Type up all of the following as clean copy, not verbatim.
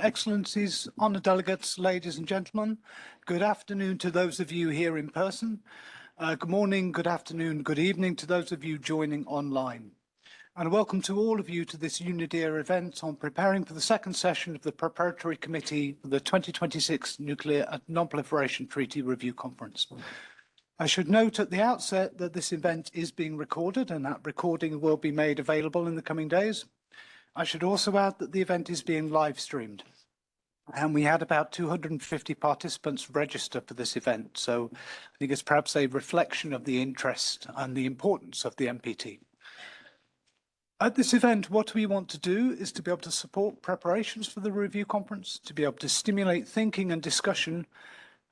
Excellencies, honoured delegates, ladies and gentlemen, good afternoon to those of you here in person. Good morning, good afternoon, good evening to those of you joining online. And welcome to all of you to this UNIDIR event on preparing for the second session of the Preparatory Committee for the 2026 Nuclear and Non-Proliferation Treaty Review Conference. I should note at the outset that this event is being recorded and that recording will be made available in the coming days. I should also add that the event is being live streamed and we had about 250 participants register for this event. So I think it's perhaps a reflection of the interest and the importance of the NPT. At this event, what we want to do is to be able to support preparations for the review conference, to be able to stimulate thinking and discussion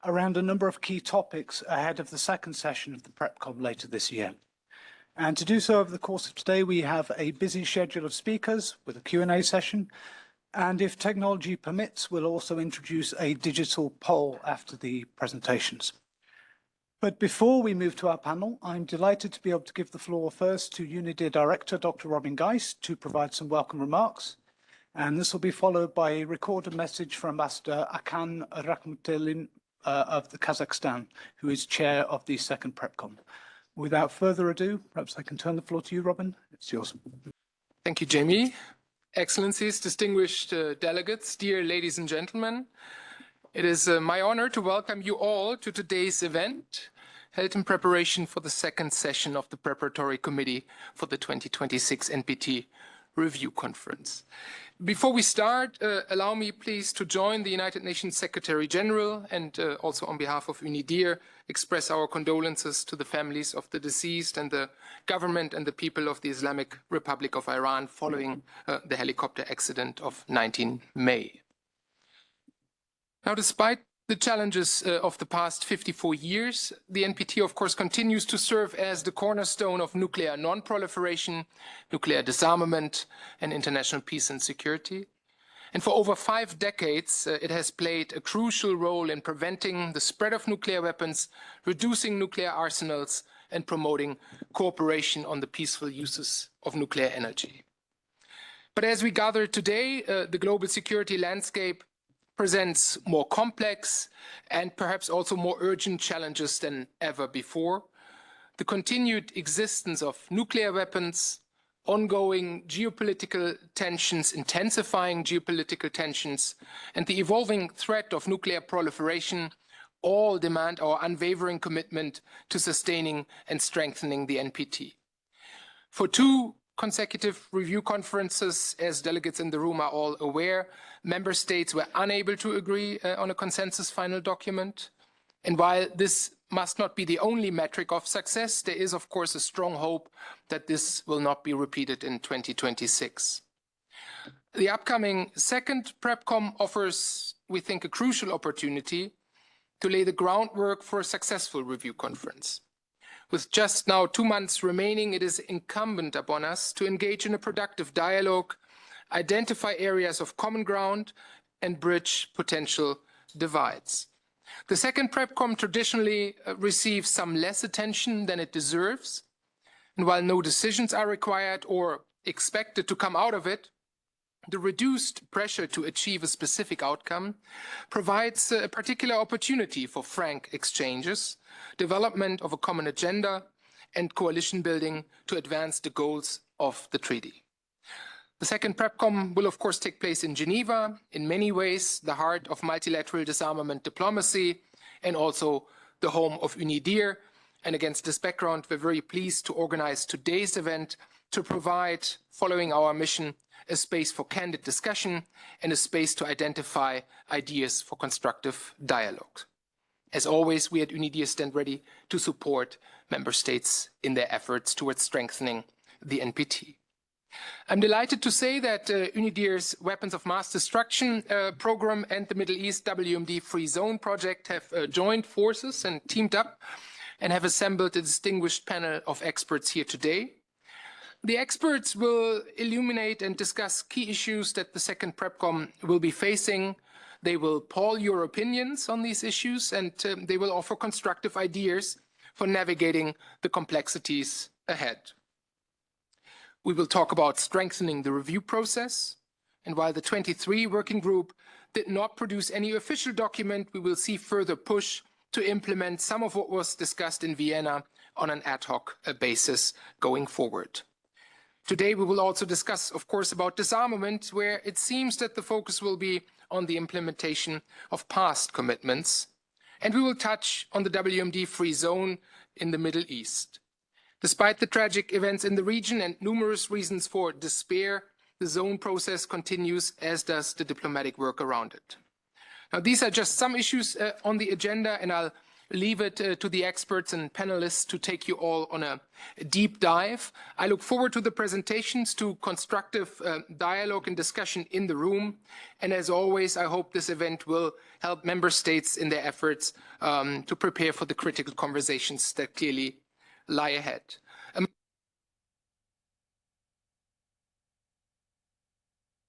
around a number of key topics ahead of the second session of the PrepCom later this year. And to do so over the course of today, we have a busy schedule of speakers with a Q&A session. And if technology permits, we'll also introduce a digital poll after the presentations. But before we move to our panel, I'm delighted to be able to give the floor first to UNIDIR Director, Dr. Robin Geiss, to provide some welcome remarks. And this will be followed by a recorded message from Ambassador Akan Rakhmetullin of the Kazakhstan, who is chair of the Second PrepCom. Without further ado, perhaps I can turn the floor to you, Robin. It's yours. Thank you, Jamie. Excellencies, distinguished delegates, dear ladies and gentlemen, it is my honor to welcome you all to today's event, held in preparation for the second session of the Preparatory Committee for the 2026 NPT Review Conference. Before we start, allow me please to join the United Nations Secretary General and also on behalf of UNIDIR, express our condolences to the families of the deceased and the government and the people of the Islamic Republic of Iran following the helicopter accident of 19 May. Now, despite the challenges of the past 54 years, the NPT, of course, continues to serve as the cornerstone of nuclear non-proliferation, nuclear disarmament, and international peace and security. And for over 5 decades, it has played a crucial role in preventing the spread of nuclear weapons, reducing nuclear arsenals, and promoting cooperation on the peaceful uses of nuclear energy. But as we gather today, the global security landscape presents more complex and perhaps also more urgent challenges than ever before. The continued existence of nuclear weapons, ongoing geopolitical tensions, intensifying geopolitical tensions, and the evolving threat of nuclear proliferation all demand our unwavering commitment to sustaining and strengthening the NPT. For 2 consecutive review conferences, as delegates in the room are all aware, member states were unable to agree on a consensus final document. And while this must not be the only metric of success, there is, of course, a strong hope that this will not be repeated in 2026. The upcoming second PrepCom offers, we think, a crucial opportunity to lay the groundwork for a successful review conference. With just now 2 months remaining, it is incumbent upon us to engage in a productive dialogue, identify areas of common ground, and bridge potential divides. The second PrepCom traditionally receives some less attention than it deserves, and while no decisions are required or expected to come out of it, the reduced pressure to achieve a specific outcome provides a particular opportunity for frank exchanges, development of a common agenda, and coalition building to advance the goals of the treaty. The second PrepCom will, of course, take place in Geneva, in many ways the heart of multilateral disarmament diplomacy and also the home of UNIDIR. And against this background, we're very pleased to organize today's event to provide, following our mission, a space for candid discussion and a space to identify ideas for constructive dialogue. As always, we at UNIDIR stand ready to support member states in their efforts towards strengthening the NPT. I'm delighted to say that UNIDIR's Weapons of Mass Destruction program and the Middle East WMD-Free Zone project have joined forces and teamed up and have assembled a distinguished panel of experts here today. The experts will illuminate and discuss key issues that the second PrepCom will be facing. They will poll your opinions on these issues, and they will offer constructive ideas for navigating the complexities ahead. We will talk about strengthening the review process, and while the 23 working group did not produce any official document, we will see further push to implement some of what was discussed in Vienna on an ad hoc basis going forward. Today, we will also discuss, of course, about disarmament, where it seems that the focus will be on the implementation of past commitments. And we will touch on the WMD-Free Zone in the Middle East. Despite the tragic events in the region and numerous reasons for despair, the zone process continues, as does the diplomatic work around it. Now, these are just some issues on the agenda, and I'll leave it to the experts and panelists to take you all on a deep dive. I look forward to the presentations, to constructive dialogue and discussion in the room. And as always, I hope this event will help member states in their efforts to prepare for the critical conversations that clearly lie ahead. One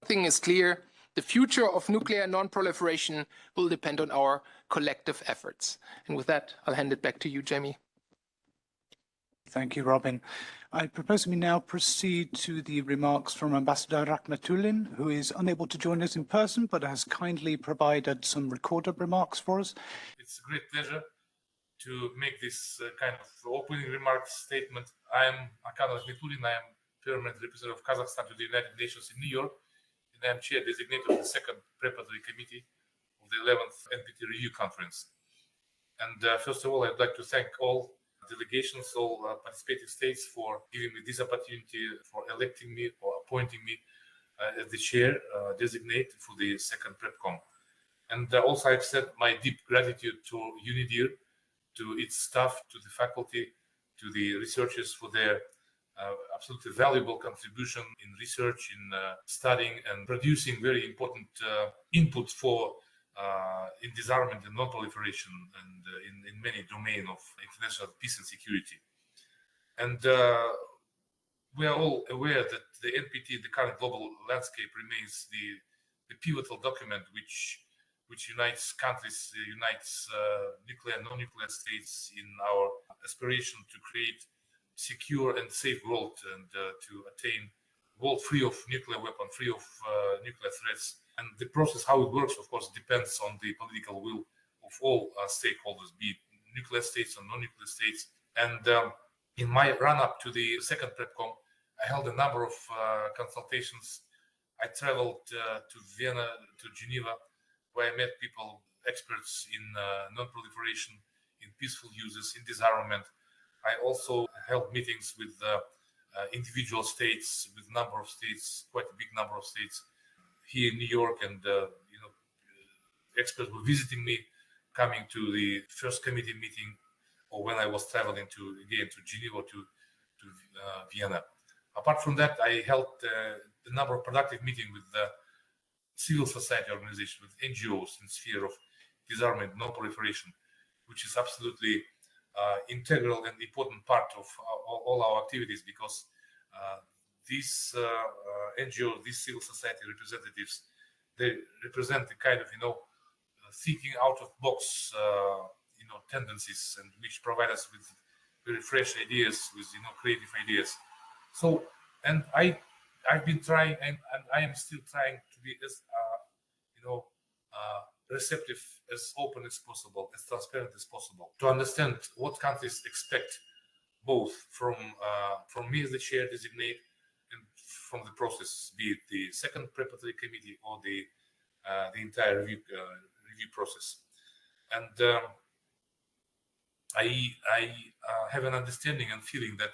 thing is clear. The future of nuclear non-proliferation will depend on our collective efforts. And with that, I'll hand it back to you, Jamie. Thank you, Robin. I propose we now proceed to the remarks from Ambassador Rakhmetullin, who is unable to join us in person, but has kindly provided some recorded remarks for us. It's a great pleasure to make this kind of opening remarks statement. I am Akan Rakhmetullin. I am permanent representative of Kazakhstan to the United Nations in New York. And I'm Chair-Designate of the Second Preparatory Committee of the 11th NPT Review Conference. And first of all, I'd like to thank all delegations, all participating states for giving me this opportunity, for electing me or appointing me as the Chair-Designate for the Second PrepCom. And also I extend my deep gratitude to UNIDIR, to its staff, to the faculty, to the researchers for their absolutely valuable contribution in research, in studying and producing very important input for in disarmament and non-proliferation and in many domains of international peace and security. And we are all aware that the NPT, the current global landscape, remains the pivotal document which unites countries, unites nuclear and non-nuclear states in our aspiration to create secure and safe world and to attain world free of nuclear weapon, free of nuclear threats. And the process, how it works, of course, depends on the political will of all stakeholders, be it nuclear states or non-nuclear states. And in my run-up to the second PrepCom, I held a number of consultations. I traveled to Vienna, to Geneva, where I met people, experts in non-proliferation, in peaceful uses, in disarmament. I also held meetings with individual states, with a number of states, quite a big number of states here in New York, and experts were visiting me, coming to the first committee meeting, or when I was traveling to Geneva, to Vienna. Apart from that, I held a number of productive meetings with civil society organizations, with NGOs in the sphere of disarmament, non-proliferation, which is absolutely integral and important part of all our activities, because these NGOs, these civil society representatives, they represent the kind of thinking out of box tendencies, and which provide us with very fresh ideas, with creative ideas. So, and I've been trying, and I am still trying to be as receptive, as open as possible, as transparent as possible, to understand what countries expect, both from me as the Chair-Designate and from the process, be it the Second Preparatory Committee or the entire review process. And I have an understanding and feeling that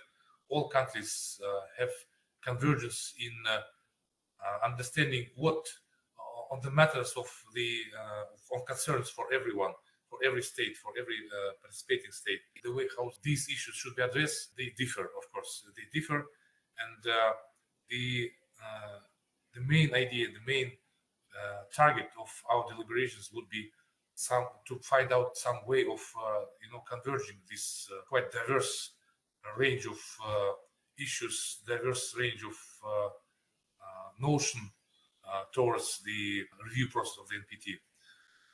all countries have convergence in understanding what on the matters of the concerns for everyone, for every state, for every participating state. The way how these issues should be addressed, they differ, of course, they differ, and the main idea, the main target of our deliberations would be to find out some way of converging this quite diverse range of issues, diverse range of notion towards the review process of the NPT.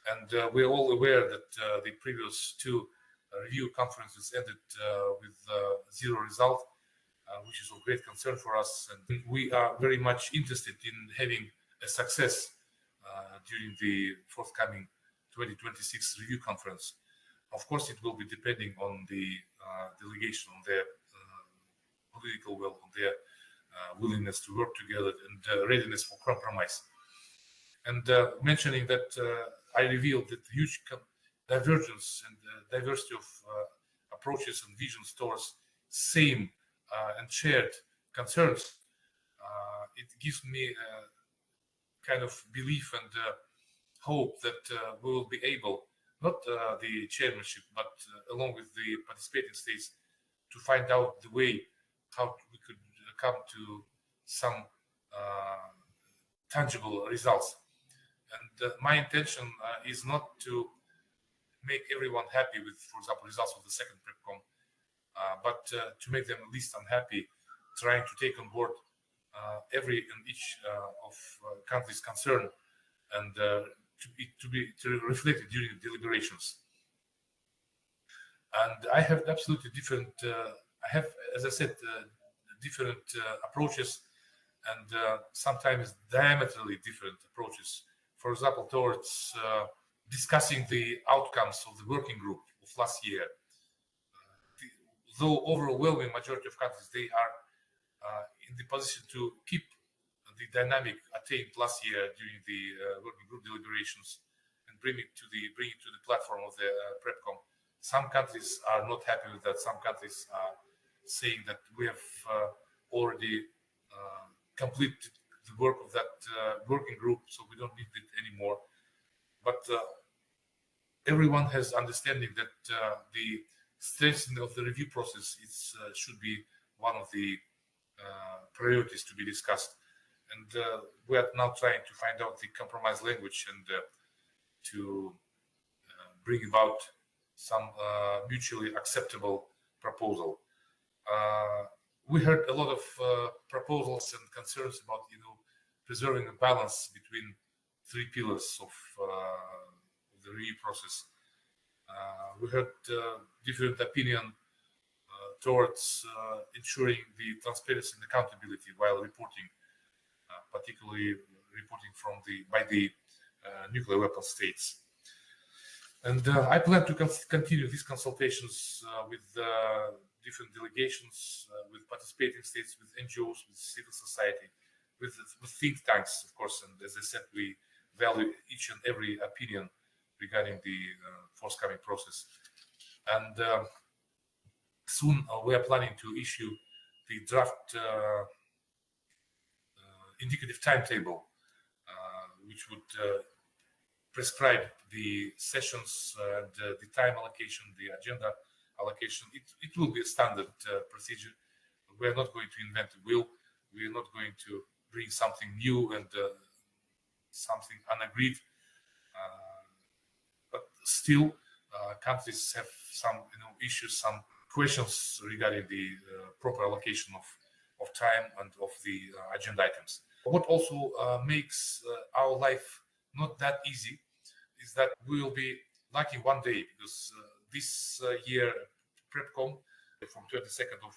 And we're all aware that the previous two review conferences ended with zero result, which is of great concern for us. And we are very much interested in having a success during the forthcoming 2026 review conference. Of course, it will be depending on the delegation, on their political will, on their willingness to work together and readiness for compromise. And mentioning that I revealed that the huge divergence and diversity of approaches and visions towards same and shared concerns, it gives me kind of belief and hope that we will be able, not the chairmanship, but along with the participating states, to find out the way how we could come to some tangible results. And my intention is not to make everyone happy with, for example, results of the second PrepCom, but to make them at least unhappy, trying to take on board every and each of countries' concern and to reflect it during the deliberations. And I have absolutely different, I have, as I said, different approaches and sometimes diametrally different approaches. For example, towards discussing the outcomes of the working group of last year. Though overwhelming majority of countries, they are in the position to keep the dynamic attained last year during the working group deliberations and bring it to the platform of the PrepCom. Some countries are not happy with that. Some countries are saying that we have already completed the work of that working group, so we don't need it anymore. But everyone has understanding that the strengthening of the review process should be one of the priorities to be discussed. And we are now trying to find out the compromise language and to bring about some mutually acceptable proposal. We heard a lot of proposals and concerns about, preserving a balance between three pillars of the review process. We heard different opinion towards ensuring the transparency and accountability while reporting, particularly reporting by the nuclear weapon states. And I plan to continue these consultations with different delegations, with participating states, with NGOs, with civil society, with think tanks, of course. And as I said, we value each and every opinion regarding the forthcoming process. And soon we are planning to issue the draft indicative timetable, which would prescribe the sessions, the time allocation, the agenda allocation. It will be a standard procedure. We are not going to invent the wheel. We are not going to bring something new and something unagreed. But still, countries have some issues, some questions regarding the proper allocation of time and of the agenda items. What also makes our life not that easy is that we will be lacking one day, because this year PrepCom from 22nd of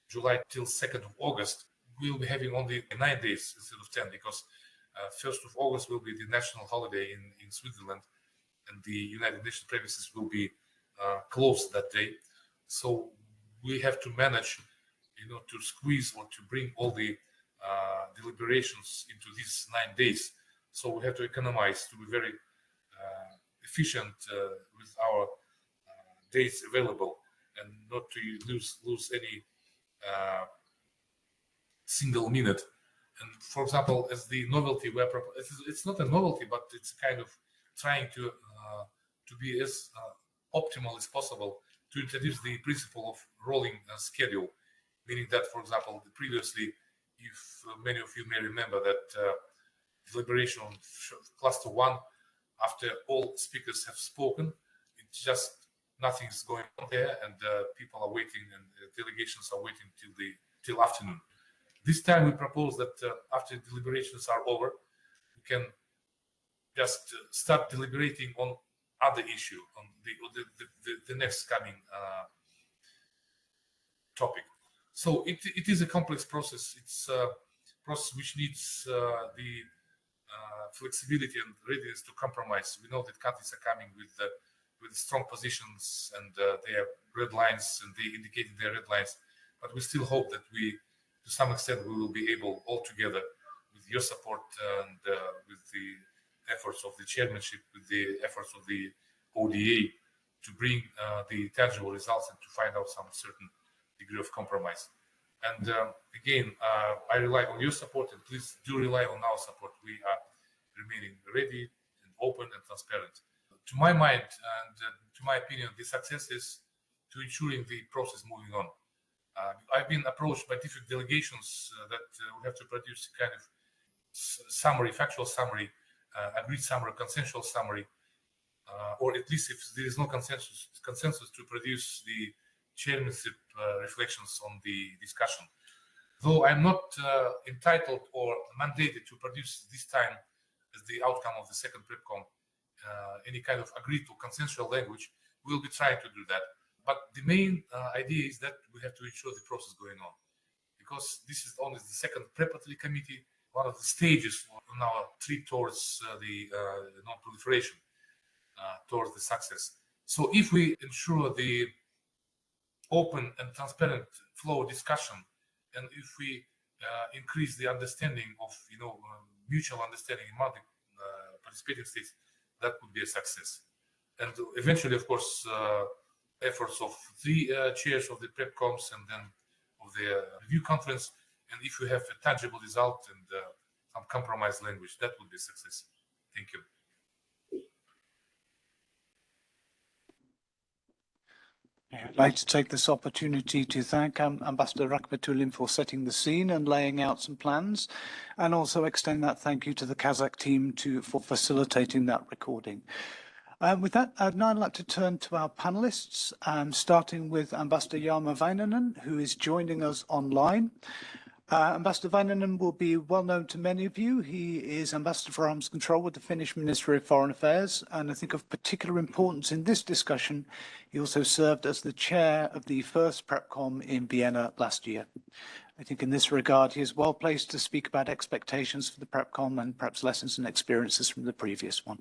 July till 2nd of August, we will be having only 9 days instead of 10, because 1st of August will be the national holiday in Switzerland, and the United Nations premises will be closed that day. So we have to manage, to squeeze or to bring all the deliberations into these 9 days. So we have to economize to be very efficient with our days available and not to lose any single minute. And for example, as the novelty, it's not a novelty, but it's kind of trying to be as optimal as possible to introduce the principle of rolling schedule, meaning that, for example, previously, if many of you may remember that deliberation on cluster 1, after all speakers have spoken, it's just nothing's going on there, and people are waiting, and delegations are waiting till afternoon. This time we propose that after deliberations are over, we can just start deliberating on other issue, on the next coming topic. So it is a complex process. It's a process which needs the flexibility and readiness to compromise. We know that countries are coming with strong positions and they have red lines, and they indicated their red lines. But we still hope that to some extent, we will be able, all together, with your support and with the efforts of the chairmanship, with the efforts of the ODA, to bring the tangible results and to find out some certain degree of compromise. And again, I rely on your support, and please do rely on our support. We are remaining ready and open and transparent. To my mind and to my opinion, the success is to ensuring the process moving on. I've been approached by different delegations that we have to produce a kind of summary, factual summary, agreed summary, consensual summary, or at least if there is no consensus to produce the chairmanship reflections on the discussion. Though I'm not entitled or mandated to produce this time as the outcome of the second PrepCom any kind of agreed or consensual language, we'll be trying to do that. But the main idea is that we have to ensure the process going on, because this is only the second preparatory committee, one of the stages on our trip towards the non-proliferation, towards the success. So if we ensure the open and transparent flow of discussion, and if we increase the understanding of mutual understanding among the participating states, that would be a success. And eventually, of course, efforts of three chairs of the PrepComs and then of the review conference, and if we have a tangible result and some compromise language, that would be a success. Thank you. I'd like to take this opportunity to thank Ambassador Rakhmetullin for setting the scene and laying out some plans, and also extend that thank you to the Kazakh team for facilitating that recording. With that, I'd now like to turn to our panelists, starting with Ambassador Jarmo Väinänen, who is joining us online. Ambassador Väinänen will be well known to many of you. He is Ambassador for Arms Control with the Finnish Ministry of Foreign Affairs, and I think of particular importance in this discussion, he also served as the chair of the first PrepCom in Vienna last year. I think in this regard, he is well placed to speak about expectations for the PrepCom and perhaps lessons and experiences from the previous one.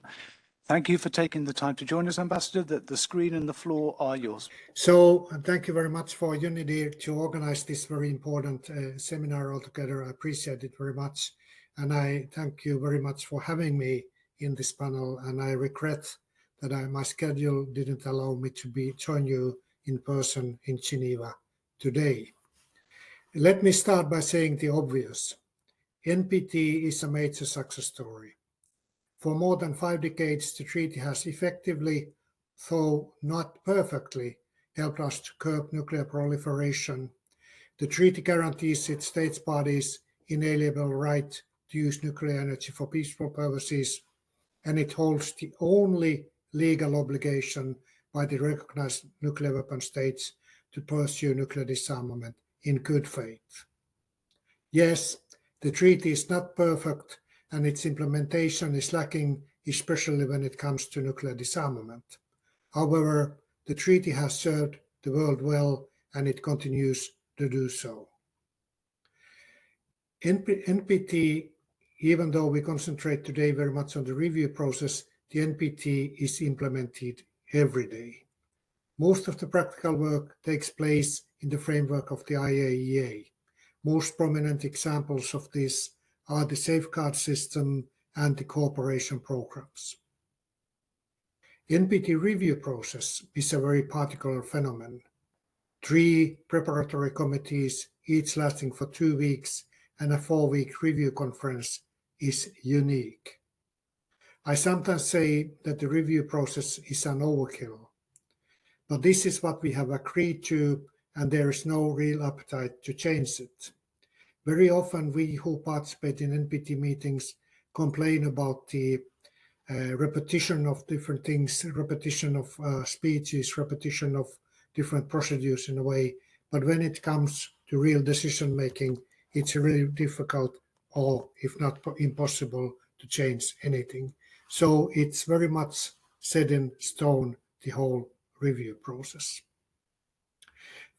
Thank you for taking the time to join us, Ambassador. The screen and the floor are yours. So thank you very much for UNIDIR to organize this very important seminar altogether. I appreciate it very much. And I thank you very much for having me in this panel. And I regret that my schedule didn't allow me to join you in person in Geneva today. Let me start by saying the obvious. NPT is a major success story. For more than 5 decades, the treaty has effectively, though not perfectly, helped us to curb nuclear proliferation. The treaty guarantees its states parties inalienable right to use nuclear energy for peaceful purposes, and it holds the only legal obligation by the recognized nuclear weapon states to pursue nuclear disarmament in good faith. Yes, the treaty is not perfect, and its implementation is lacking, especially when it comes to nuclear disarmament. However, the treaty has served the world well, and it continues to do so. NPT, even though we concentrate today very much on the review process, the NPT is implemented every day. Most of the practical work takes place in the framework of the IAEA. Most prominent examples of this are the safeguard system and the cooperation programs. NPT review process is a very particular phenomenon. 3 preparatory committees, each lasting for 2 weeks, and a 4-week review conference is unique. I sometimes say that the review process is an overkill, but this is what we have agreed to, and there is no real appetite to change it. Very often we who participate in NPT meetings complain about the repetition of different things, repetition of speeches, repetition of different procedures in a way. But when it comes to real decision making, it's really difficult, or if not impossible, to change anything. So it's very much set in stone, the whole review process.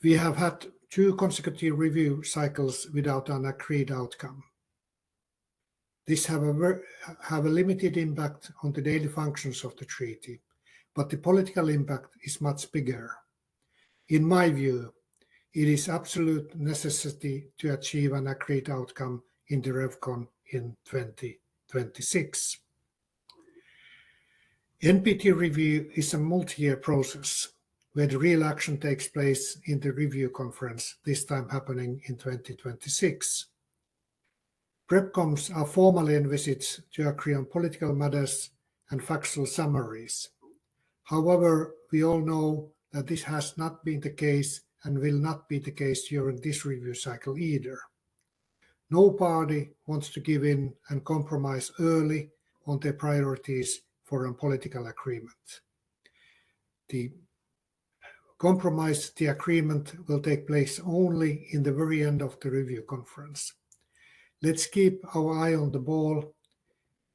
We have had 2 consecutive review cycles without an agreed outcome. This have a limited impact on the daily functions of the treaty, but the political impact is much bigger. In my view, it is absolute necessity to achieve an agreed outcome in the RevCon in 2026. NPT review is a multi-year process where the real action takes place in the review conference, this time happening in 2026. PrepComs are formally envisaged to agree on political matters and factual summaries. However, we all know that this has not been the case and will not be the case during this review cycle either. No party wants to give in and compromise early on their priorities for a political agreement. The agreement will take place only in the very end of the review conference. Let's keep our eye on the ball.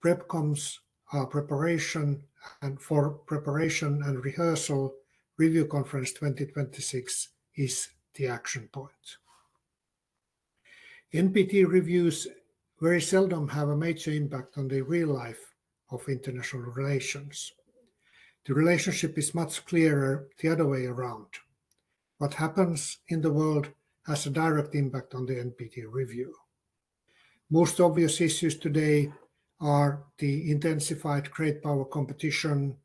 PrepComs are preparation and rehearsal. Review Conference 2026 is the action point. NPT reviews very seldom have a major impact on the real life of international relations. The relationship is much clearer the other way around. What happens in the world has a direct impact on the NPT review. Most obvious issues today are the intensified great power competition,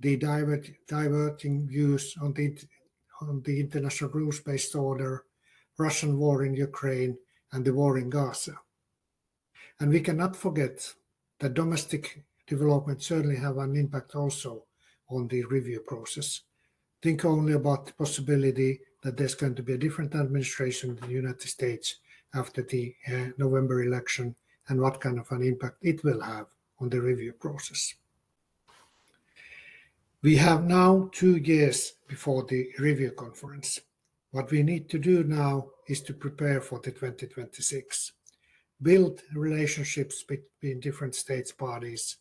the diverting views on the international rules-based order, Russian war in Ukraine, and the war in Gaza. And we cannot forget that domestic developments certainly have an impact also on the review process. Think only about the possibility that there's going to be a different administration in the United States after the November election and what kind of an impact it will have on the review process. We have now 2 years before the review conference. What we need to do now is to prepare for the 2026. Build relationships between different states parties,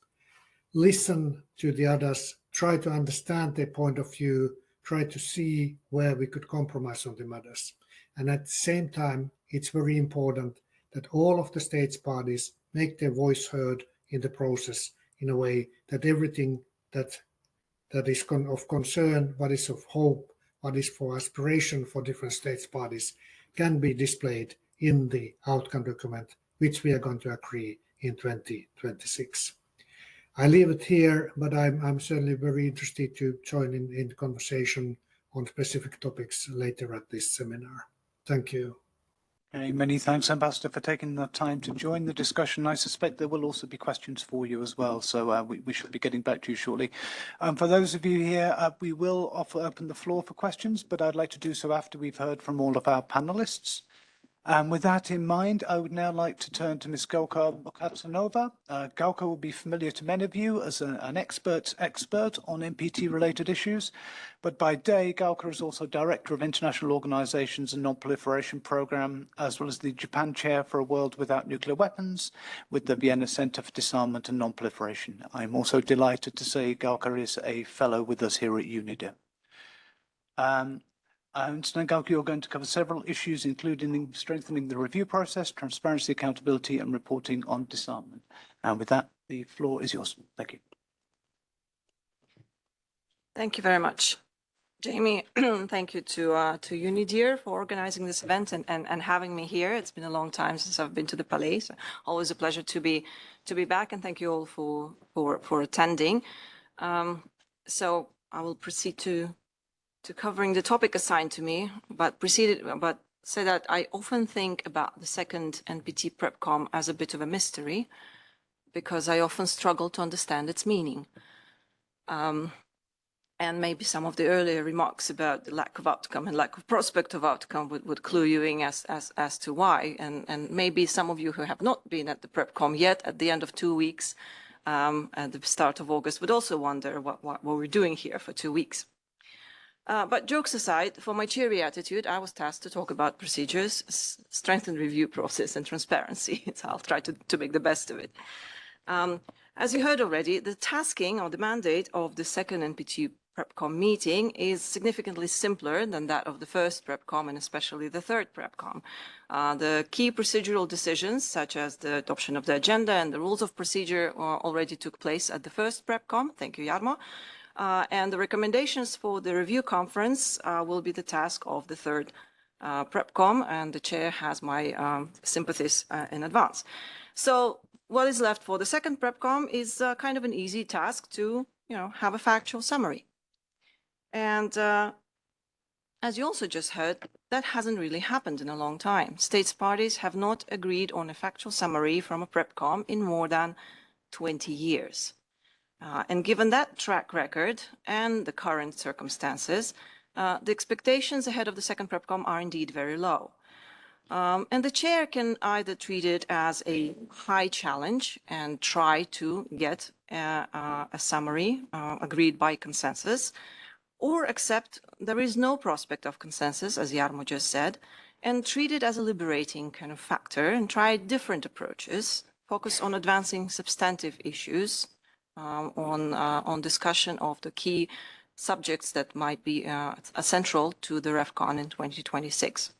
listen to the others, try to understand their point of view, try to see where we could compromise on the matters. And at the same time, it's very important that all of the states parties make their voice heard in the process in a way that everything that is of concern, what is of hope, what is for aspiration for different states parties can be displayed in the outcome document, which we are going to agree in 2026. I leave it here, but I'm certainly very interested to join in the conversation on specific topics later at this seminar. Thank you. Okay, many thanks, Ambassador, for taking the time to join the discussion. I suspect there will also be questions for you as well, so we should be getting back to you shortly. For those of you here, we will open the floor for questions, but I'd like to do so after we've heard from all of our panelists. With that in mind, I would now like to turn to Ms. Galka Mukatanova. Galka will be familiar to many of you as an expert on NPT-related issues, but by day, Galka is also Director of International Organizations and Non-Proliferation Program, as well as the Japan Chair for a World Without Nuclear Weapons with the Vienna Center for Disarmament and Non-Proliferation. I'm also delighted to say Galka is a fellow with us here at UNIDIR. I understand, Galka, you're going to cover several issues, including strengthening the review process, transparency, accountability, and reporting on disarmament. And with that, the floor is yours. Thank you. Thank you very much, Jamie. Thank you to UNIDIR for organizing this event and having me here. It's been a long time since I've been to the Palais. So always a pleasure to be back, and thank you all for attending. So I will proceed to covering the topic assigned to me, but say that I often think about the second NPT PrepCom as a bit of a mystery, because I often struggle to understand its meaning. And maybe some of the earlier remarks about the lack of outcome and lack of prospect of outcome would clue you in as to why. And maybe some of you who have not been at the PrepCom yet, at the end of 2 weeks, at the start of August, would also wonder what we're doing here for 2 weeks. But jokes aside, for my cheery attitude, I was tasked to talk about procedures, strengthened review process, and transparency. So I'll try to make the best of it. As you heard already, the tasking or the mandate of the second NPT PrepCom meeting is significantly simpler than that of the first PrepCom and especially the third PrepCom. The key procedural decisions, such as the adoption of the agenda and the rules of procedure, already took place at the first PrepCom. Thank you, Jarmo. And the recommendations for the review conference will be the task of the third PrepCom, and the chair has my sympathies in advance. So what is left for the second PrepCom is kind of an easy task to, have a factual summary. And as you also just heard, that hasn't really happened in a long time. States parties have not agreed on a factual summary from a PrepCom in more than 20 years. And given that track record and the current circumstances, the expectations ahead of the second PrepCom are indeed very low. And the chair can either treat it as a high challenge and try to get a summary agreed by consensus, or accept there is no prospect of consensus, as Jarmo just said, and treat it as a liberating kind of factor and try different approaches, focus on advancing substantive issues, on discussion of the key subjects that might be central to the REFCON in 2026.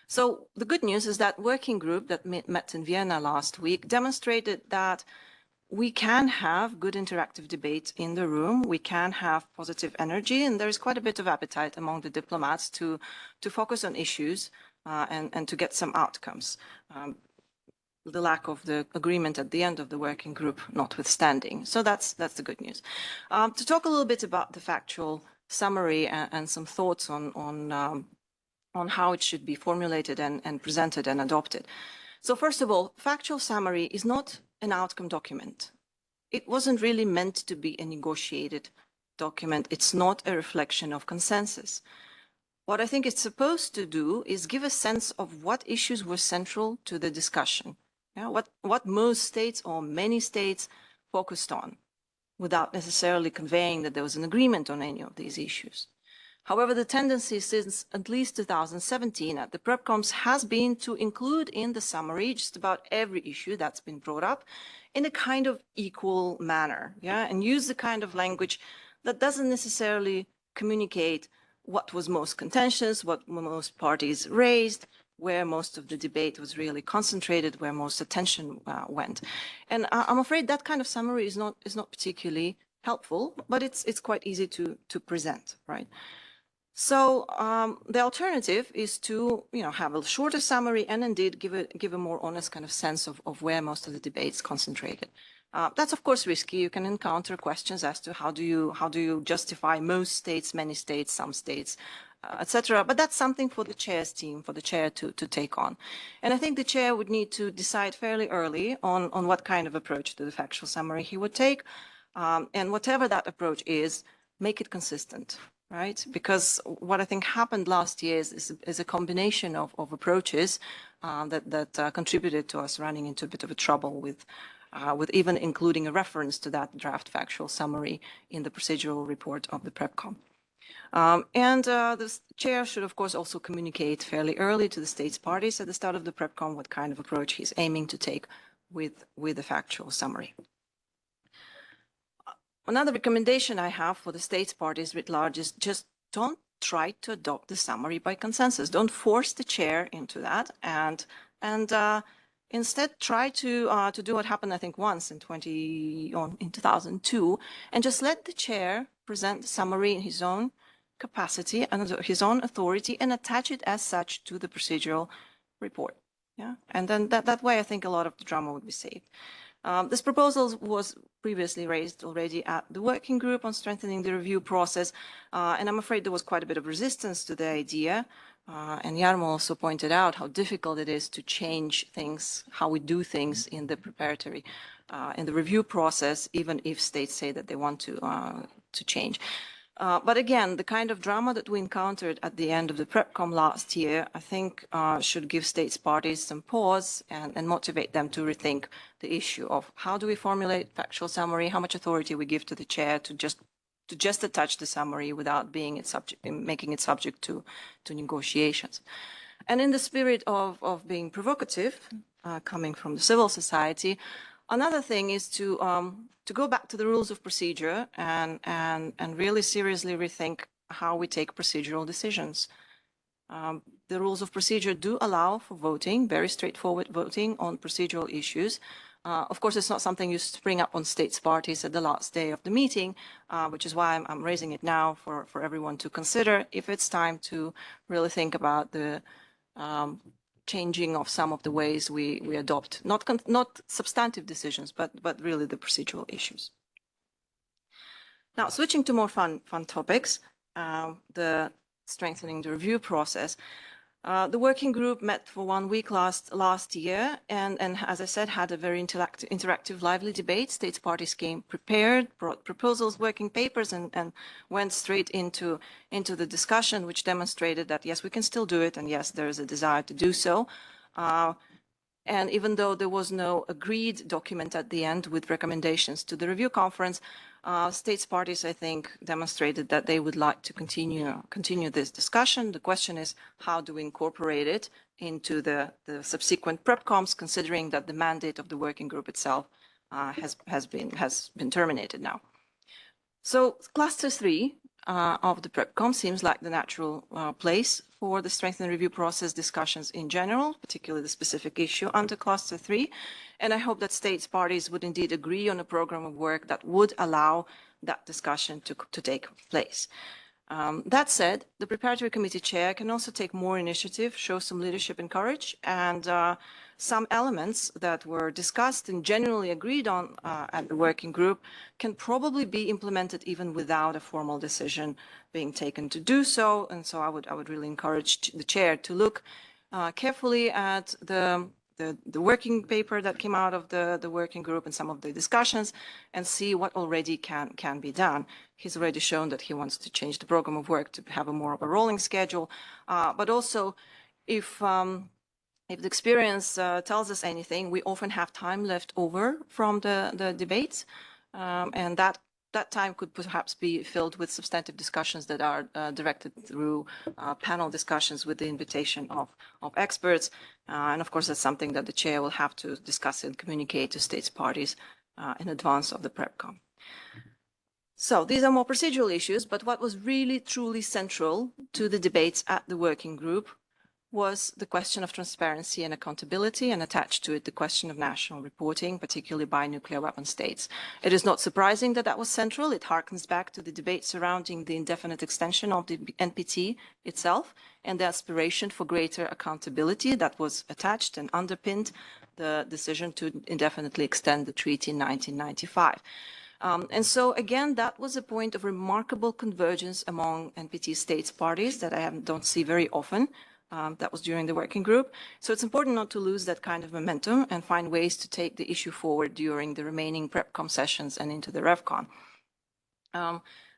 So the good news is that working group that met in Vienna last week demonstrated that we can have good interactive debate in the room, we can have positive energy, and there is quite a bit of appetite among the diplomats to focus on issues and to get some outcomes. The lack of the agreement at the end of the working group notwithstanding. So that's the good news. To talk a little bit about the factual summary and some thoughts on how it should be formulated and presented and adopted. So first of all, factual summary is not an outcome document. It wasn't really meant to be a negotiated document. It's not a reflection of consensus. What I think it's supposed to do is give a sense of what issues were central to the discussion. What most states or many states focused on, without necessarily conveying that there was an agreement on any of these issues. However, the tendency since at least 2017 at the PrepComs has been to include in the summary just about every issue that's been brought up in a kind of equal manner, and use the kind of language that doesn't necessarily communicate what was most contentious, what most parties raised, where most of the debate was really concentrated, where most attention went. And I'm afraid that kind of summary is not particularly helpful, but it's quite easy to present, right? So the alternative is to have a shorter summary and indeed give a more honest kind of sense of where most of the debates concentrated. That's of course risky. You can encounter questions as to how do you justify most states, many states, some states, etc. But that's something for the chair's team, for the chair to take on. And I think the chair would need to decide fairly early on what kind of approach to the factual summary he would take. And whatever that approach is, make it consistent, right? Because what I think happened last year is a combination of approaches that contributed to us running into a bit of a trouble with even including a reference to that draft factual summary in the procedural report of the PrepCom. And the chair should, of course, also communicate fairly early to the states parties at the start of the PrepCom what kind of approach he's aiming to take with the factual summary. Another recommendation I have for the states parties writ large is just don't try to adopt the summary by consensus. Don't force the chair into that, and instead try to do what happened, I think, once in 2002, and just let the chair present the summary in his own capacity and his own authority and attach it as such to the procedural report. Yeah, and then that way I think a lot of the drama would be saved. This proposal was previously raised already at the working group on strengthening the review process, and I'm afraid there was quite a bit of resistance to the idea. And Jarmo also pointed out how difficult it is to change things, how we do things in the preparatory, in the review process, even if states say that they want to change. But again, the kind of drama that we encountered at the end of the PrepCom last year, I think should give states parties some pause and motivate them to rethink the issue of how do we formulate factual summary, how much authority we give to the chair to just attach the summary without being making it subject to negotiations. And in the spirit of being provocative, coming from the civil society, Another thing is to go back to the rules of procedure and really seriously rethink how we take procedural decisions. The rules of procedure do allow for voting, very straightforward voting on procedural issues. Of course, it's not something you spring up on states parties at the last day of the meeting, which is why I'm raising it now for everyone to consider if it's time to really think about the changing of some of the ways we adopt, not substantive decisions, but really the procedural issues. Now, switching to more fun topics, the strengthening the review process. The working group met for 1 week last year, and as I said, had a very interactive, lively debate. States parties came prepared, brought proposals, working papers, and went straight into the discussion, which demonstrated that yes, we can still do it, and yes, there is a desire to do so. And even though there was no agreed document at the end with recommendations to the review conference, states parties, I think, demonstrated that they would like to continue this discussion. The question is, how do we incorporate it into the subsequent PrepComs, considering that the mandate of the working group itself has been terminated now. So cluster 3 of the PrepCom seems like the natural place for the strengthened review process discussions in general, particularly the specific issue under cluster 3. And I hope that states parties would indeed agree on a program of work that would allow that discussion to take place. That said, the Preparatory Committee chair can also take more initiative, show some leadership and courage, and some elements that were discussed and generally agreed on at the working group can probably be implemented even without a formal decision being taken to do so. And so I would really encourage the chair to look carefully at the working paper that came out of the working group and some of the discussions and see what already can be done. He's already shown that he wants to change the program of work to have a more of a rolling schedule, but also if the experience tells us anything, we often have time left over from the debates, and that time could perhaps be filled with substantive discussions that are directed through panel discussions with the invitation of experts. And of course, that's something that the chair will have to discuss and communicate to states parties in advance of the PrepCom. So these are more procedural issues, but what was really truly central to the debates at the working group was the question of transparency and accountability, and attached to it the question of national reporting, particularly by nuclear weapon states. It is not surprising that that was central. It harkens back to the debate surrounding the indefinite extension of the NPT itself and the aspiration for greater accountability that was attached and underpinned the decision to indefinitely extend the treaty in 1995. And so, again, that was a point of remarkable convergence among NPT states parties that I don't see very often. That was during the working group. So it's important not to lose that kind of momentum and find ways to take the issue forward during the remaining PrepCom sessions and into the RevCon.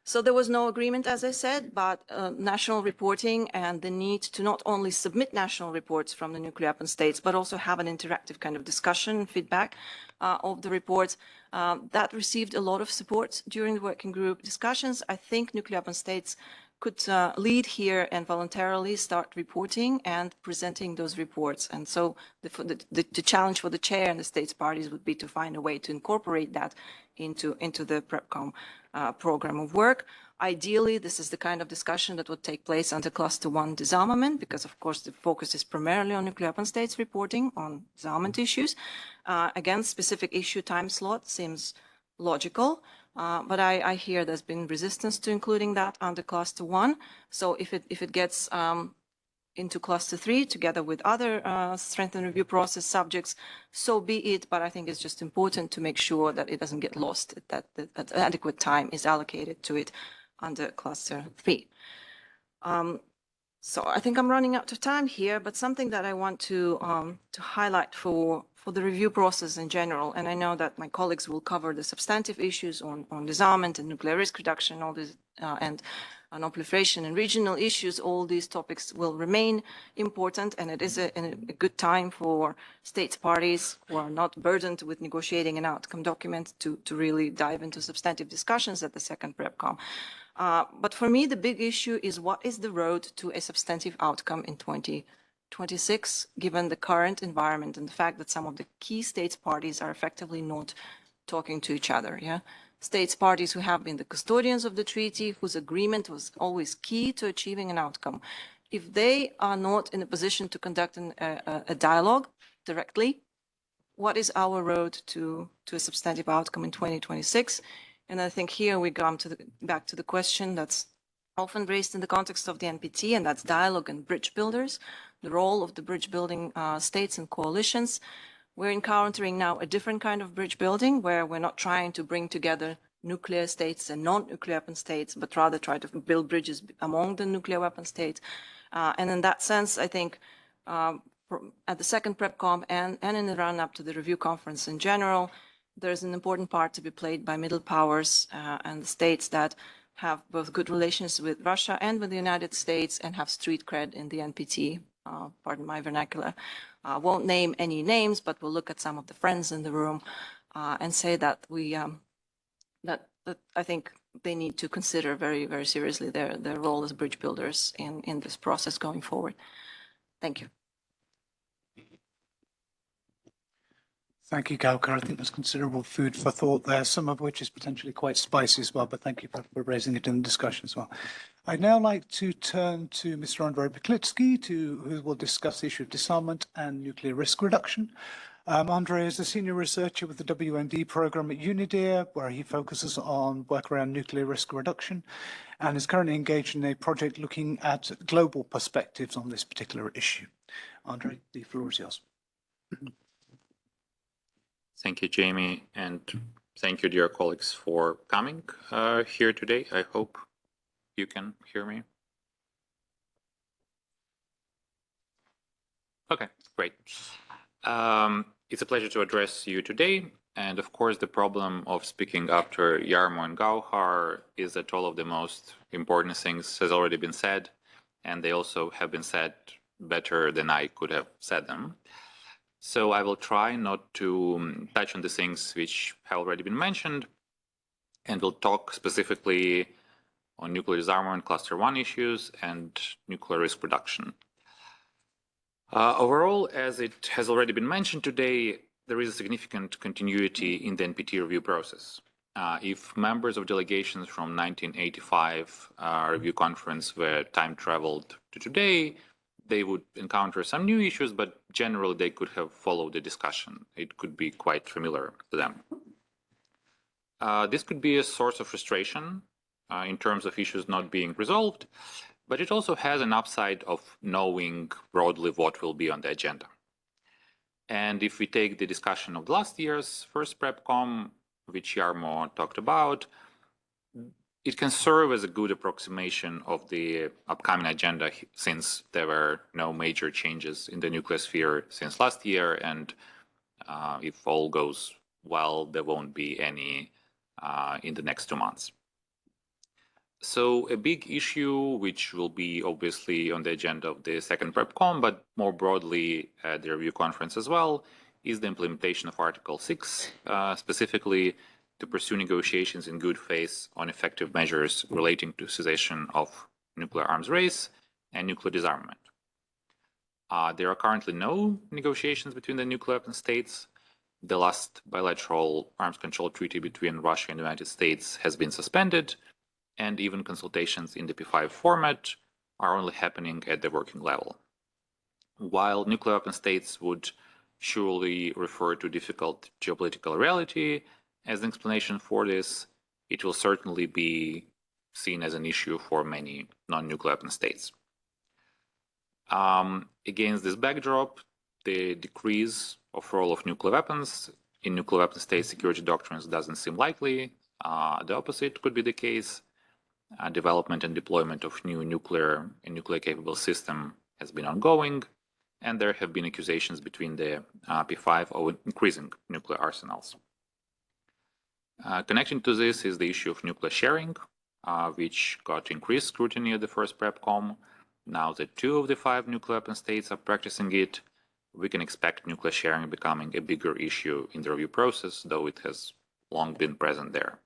So there was no agreement, as I said, but national reporting and the need to not only submit national reports from the nuclear weapon states, but also have an interactive kind of discussion, feedback of the reports, that received a lot of support during the working group discussions. I think nuclear weapon states could lead here and voluntarily start reporting and presenting those reports. And so the challenge for the chair and the states parties would be to find a way to incorporate that into the PrepCom program of work. Ideally, this is the kind of discussion that would take place under Cluster 1 disarmament, because of course the focus is primarily on nuclear weapon states reporting on disarmament issues. Again, specific issue time slot seems logical. But I hear there's been resistance to including that under Cluster 1. So if it gets into Cluster 3 together with other strengthened review process subjects, so be it. But I think it's just important to make sure that it doesn't get lost, that adequate time is allocated to it under Cluster 3. So I think I'm running out of time here, but something that I want to highlight for the review process in general, and I know that my colleagues will cover the substantive issues on disarmament and nuclear risk reduction, all this, and non-proliferation and regional issues. All these topics will remain important, and it is a good time for states parties who are not burdened with negotiating an outcome document to really dive into substantive discussions at the second PrepCom. But for me, the big issue is what is the road to a substantive outcome in 2020. 2026, given the current environment and the fact that some of the key states parties are effectively not talking to each other. Yeah, states parties who have been the custodians of the treaty, whose agreement was always key to achieving an outcome. If they are not in a position to conduct a dialogue directly, what is our road to a substantive outcome in 2026? And I think here we come back to the question that's often raised in the context of the NPT, and that's dialogue and bridge builders, the role of the bridge building states and coalitions. We're encountering now a different kind of bridge building where we're not trying to bring together nuclear states and non-nuclear weapon states, but rather try to build bridges among the nuclear weapon states. And in that sense, I think at the second PrepCom and in the run-up to the review conference in general, there's an important part to be played by middle powers and the states that have both good relations with Russia and with the United States and have street cred in the NPT, pardon my vernacular. Won't name any names, but we'll look at some of the friends in the room and say that that I think they need to consider very, very seriously their role as bridge builders in this process going forward. Thank you. Thank you, Gauka. I think there's considerable food for thought there, some of which is potentially quite spicy as well, but thank you for raising it in the discussion as well. I'd now like to turn to Mr. Andrei Peklitsky, who will discuss the issue of disarmament and nuclear risk reduction. Andrei is a senior researcher with the WMD program at UNIDIR, where he focuses on work around nuclear risk reduction, and is currently engaged in a project looking at global perspectives on this particular issue. Andrei, the floor is yours. Thank you, Jamie, and thank you, dear colleagues, for coming here today. I hope you can hear me. Okay, great. It's a pleasure to address you today. And of course, the problem of speaking after Jarmo and Gauhar is that all of the most important things has already been said, and they also have been said better than I could have said them. So I will try not to touch on the things which have already been mentioned, and we'll talk specifically on nuclear disarmament, cluster 1 issues, and nuclear risk reduction. Overall, as it has already been mentioned today, there is a significant continuity in the NPT review process. If members of delegations from 1985 review conference were time-traveled to today, they would encounter some new issues, but generally they could have followed the discussion. It could be quite familiar to them. This could be a source of frustration in terms of issues not being resolved, but it also has an upside of knowing broadly what will be on the agenda. And if we take the discussion of last year's first PrepCom, which Jarmo talked about, it can serve as a good approximation of the upcoming agenda since there were no major changes in the nuclear sphere since last year, and if all goes well, there won't be any in the next 2 months. So a big issue, which will be obviously on the agenda of the second PrepCom, but more broadly at the review conference as well, is the implementation of Article 6, specifically to pursue negotiations in good faith on effective measures relating to cessation of nuclear arms race and nuclear disarmament. There are currently no negotiations between the nuclear weapon states. The last bilateral arms control treaty between Russia and the United States has been suspended, and even consultations in the P5 format are only happening at the working level. While nuclear weapon states would surely refer to difficult geopolitical reality as an explanation for this, it will certainly be seen as an issue for many non-nuclear weapon states. Against this backdrop, the decrease of role of nuclear weapons in nuclear weapon state security doctrines doesn't seem likely. The opposite could be the case. Development and deployment of new nuclear and nuclear-capable system has been ongoing, and there have been accusations between the P5 of increasing nuclear arsenals. Connecting to this is the issue of nuclear sharing, which got increased scrutiny at the first PrepCom. Now that 2 of the 5 nuclear weapon states are practicing it, we can expect nuclear sharing becoming a bigger issue in the review process, though it has long been present there.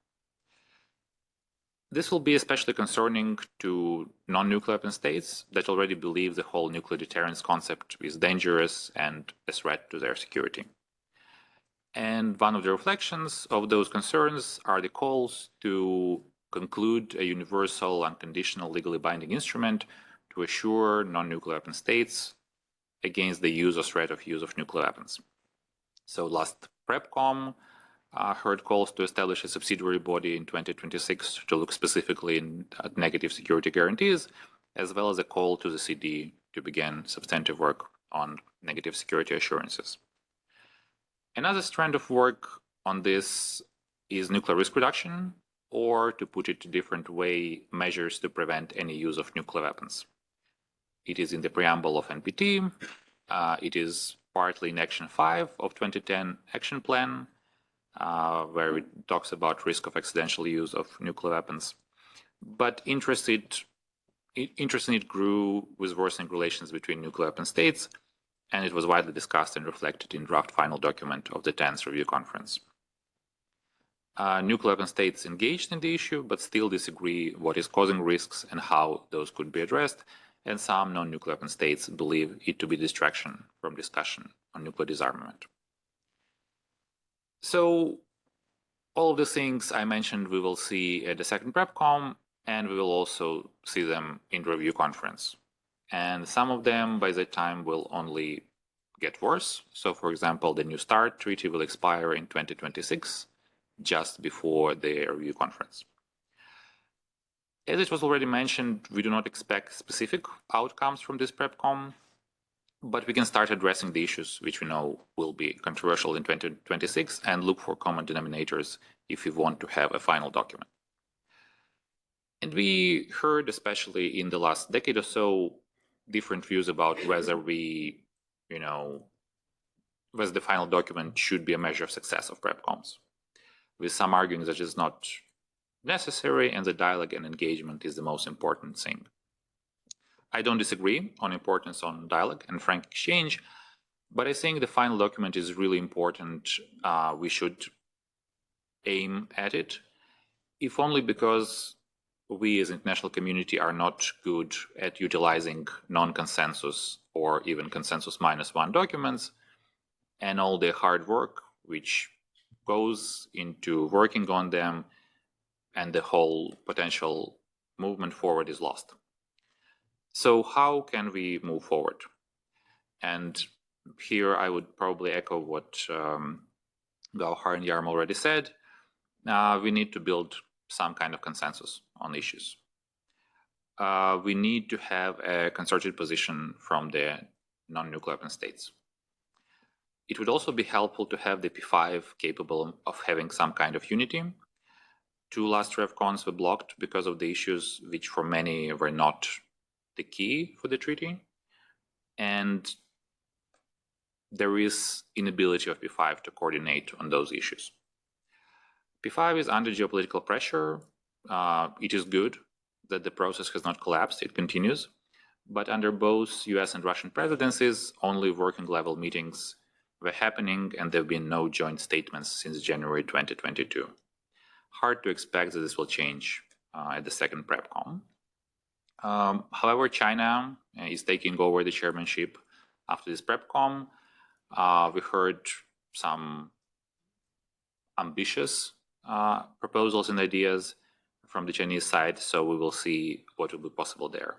This will be especially concerning to non-nuclear weapon states that already believe the whole nuclear deterrence concept is dangerous and a threat to their security. And one of the reflections of those concerns are the calls to conclude a universal, unconditional, legally binding instrument to assure non-nuclear weapon states against the use or threat of use of nuclear weapons. So last PrepCom heard calls to establish a subsidiary body in 2026 to look specifically at negative security guarantees, as well as a call to the CD to begin substantive work on negative security assurances. Another strand of work on this is nuclear risk reduction, or to put it a different way, measures to prevent any use of nuclear weapons. It is in the preamble of NPT. It is partly in Action 5 of 2010 Action Plan, where it talks about risk of accidental use of nuclear weapons. But interest in it grew with worsening relations between nuclear weapon states, and it was widely discussed and reflected in draft final document of the 10th Review Conference. Nuclear weapon states engaged in the issue, but still disagree what is causing risks and how those could be addressed, and some non-nuclear weapon states believe it to be distraction from discussion on nuclear disarmament. So all of the things I mentioned we will see at the second PrepCom, and we will also see them in the review conference. And some of them by that time will only get worse. So for example, the New START treaty will expire in 2026, just before the review conference. As it was already mentioned, we do not expect specific outcomes from this PrepCom, but we can start addressing the issues which we know will be controversial in 2026 and look for common denominators if we want to have a final document. And we heard, especially in the last decade or so, different views about whether whether the final document should be a measure of success of PrepComs, with some arguing that it's not necessary and the dialogue and engagement is the most important thing. I don't disagree on importance on dialogue and frank exchange, but I think the final document is really important. We should aim at it, if only because we as international community are not good at utilizing non-consensus or even consensus -1 documents, and all the hard work which goes into working on them and the whole potential movement forward is lost. So how can we move forward? And here I would probably echo what Gauhar and Jarmo already said. We need to build some kind of consensus on issues. We need to have a concerted position from the non-nuclear weapon states. It would also be helpful to have the P5 capable of having some kind of unity. 2 last RevCons were blocked because of the issues which for many were not the key for the treaty. And there is inability of P5 to coordinate on those issues. P5 is under geopolitical pressure. It is good that the process has not collapsed, it continues. But under both US and Russian presidencies, only working level meetings were happening and there have been no joint statements since January 2022. Hard to expect that this will change at the second PrepCom. However, China is taking over the chairmanship after this PrepCom. We heard some ambitious proposals and ideas from the Chinese side, so we will see what will be possible there.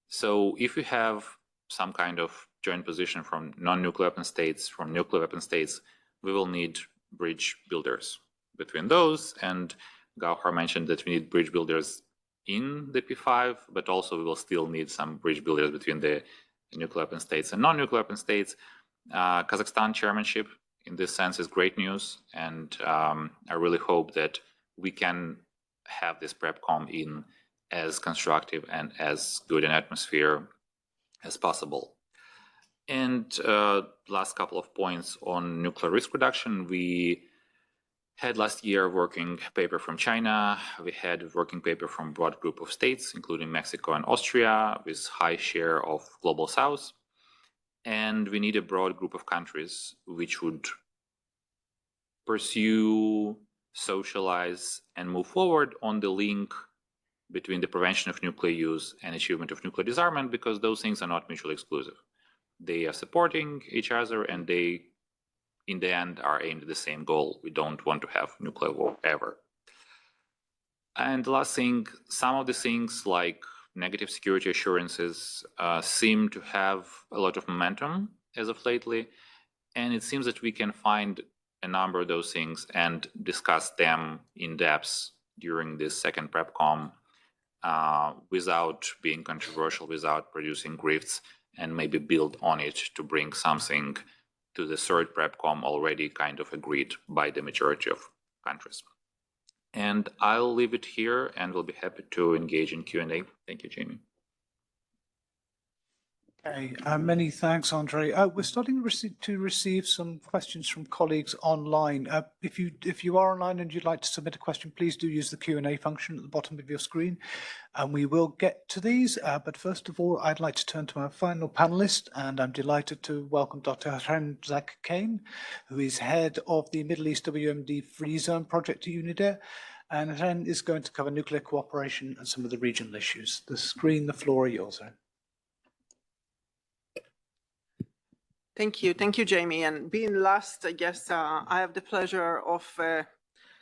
So if we have some kind of joint position from non-nuclear weapon states, from nuclear weapon states, we will need bridge builders between those. And Gauhar mentioned that we need bridge builders in the P5, but also we will still need some bridge builders between the nuclear weapon states and non-nuclear weapon states. Kazakhstan chairmanship in this sense is great news, and I really hope that we can have this PrepCom in as constructive and as good an atmosphere as possible. And last couple of points on nuclear risk reduction. We had last year a working paper from China. We had a working paper from a broad group of states, including Mexico and Austria, with high share of Global South. And we need a broad group of countries which would pursue socialize, and move forward on the link between the prevention of nuclear use and achievement of nuclear disarmament, because those things are not mutually exclusive. They are supporting each other, and they, in the end, are aimed at the same goal. We don't want to have nuclear war ever. And the last thing, some of the things like negative security assurances seem to have a lot of momentum as of lately. And it seems that we can find a number of those things and discuss them in depth during this second PrepCom without being controversial, without producing grifts, and maybe build on it to bring something to the third PrepCom already kind of agreed by the majority of countries. And I'll leave it here and we'll be happy to engage in Q&A. Thank you, Jamie. Okay, many thanks, Andrei. We're starting to receive some questions from colleagues online. If you are online and you'd like to submit a question, please do use the Q&A function at the bottom of your screen, and we will get to these. But first of all, I'd like to turn to our final panelist, and I'm delighted to welcome Dr. Akan Rakhmetullin, who is head of the Middle East WMD-Free Zone project at UNIDIR. And Akan is going to cover nuclear cooperation and some of the regional issues. The floor are yours, Akan. Thank you, Jamie. And being last, I guess I have the pleasure of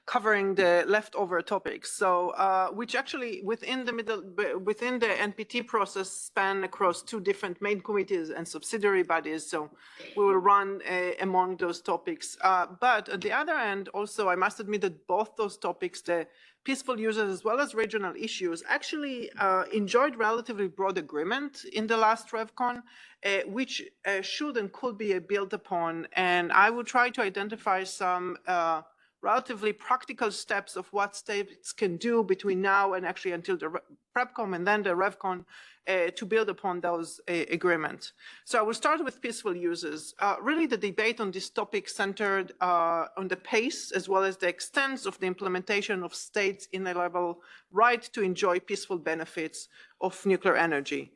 covering the leftover topics. So, which actually within the NPT process span across two different main committees and subsidiary bodies. So, we will run among those topics. But at the other end, also, I must admit that both those topics, the peaceful users as well as regional issues, actually enjoyed relatively broad agreement in the last RevCon, which should and could be built upon. And I will try to identify some relatively practical steps of what states can do between now and actually until the PrepCom and then the RevCon to build upon those agreements. So I will start with peaceful uses. Really, the debate on this topic centered on the pace as well as the extent of the implementation of states' inalienable right to enjoy peaceful benefits of nuclear energy.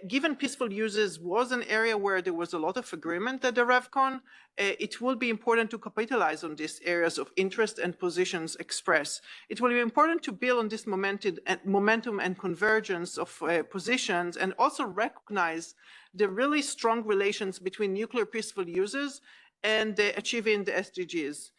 Given peaceful uses was an area where there was a lot of agreement at the RevCon, it will be important to capitalize on these areas of interest and positions expressed. It will be important to build on this momentum and convergence of positions, and also recognize the really strong relations between nuclear peaceful uses and achieving the SDGs.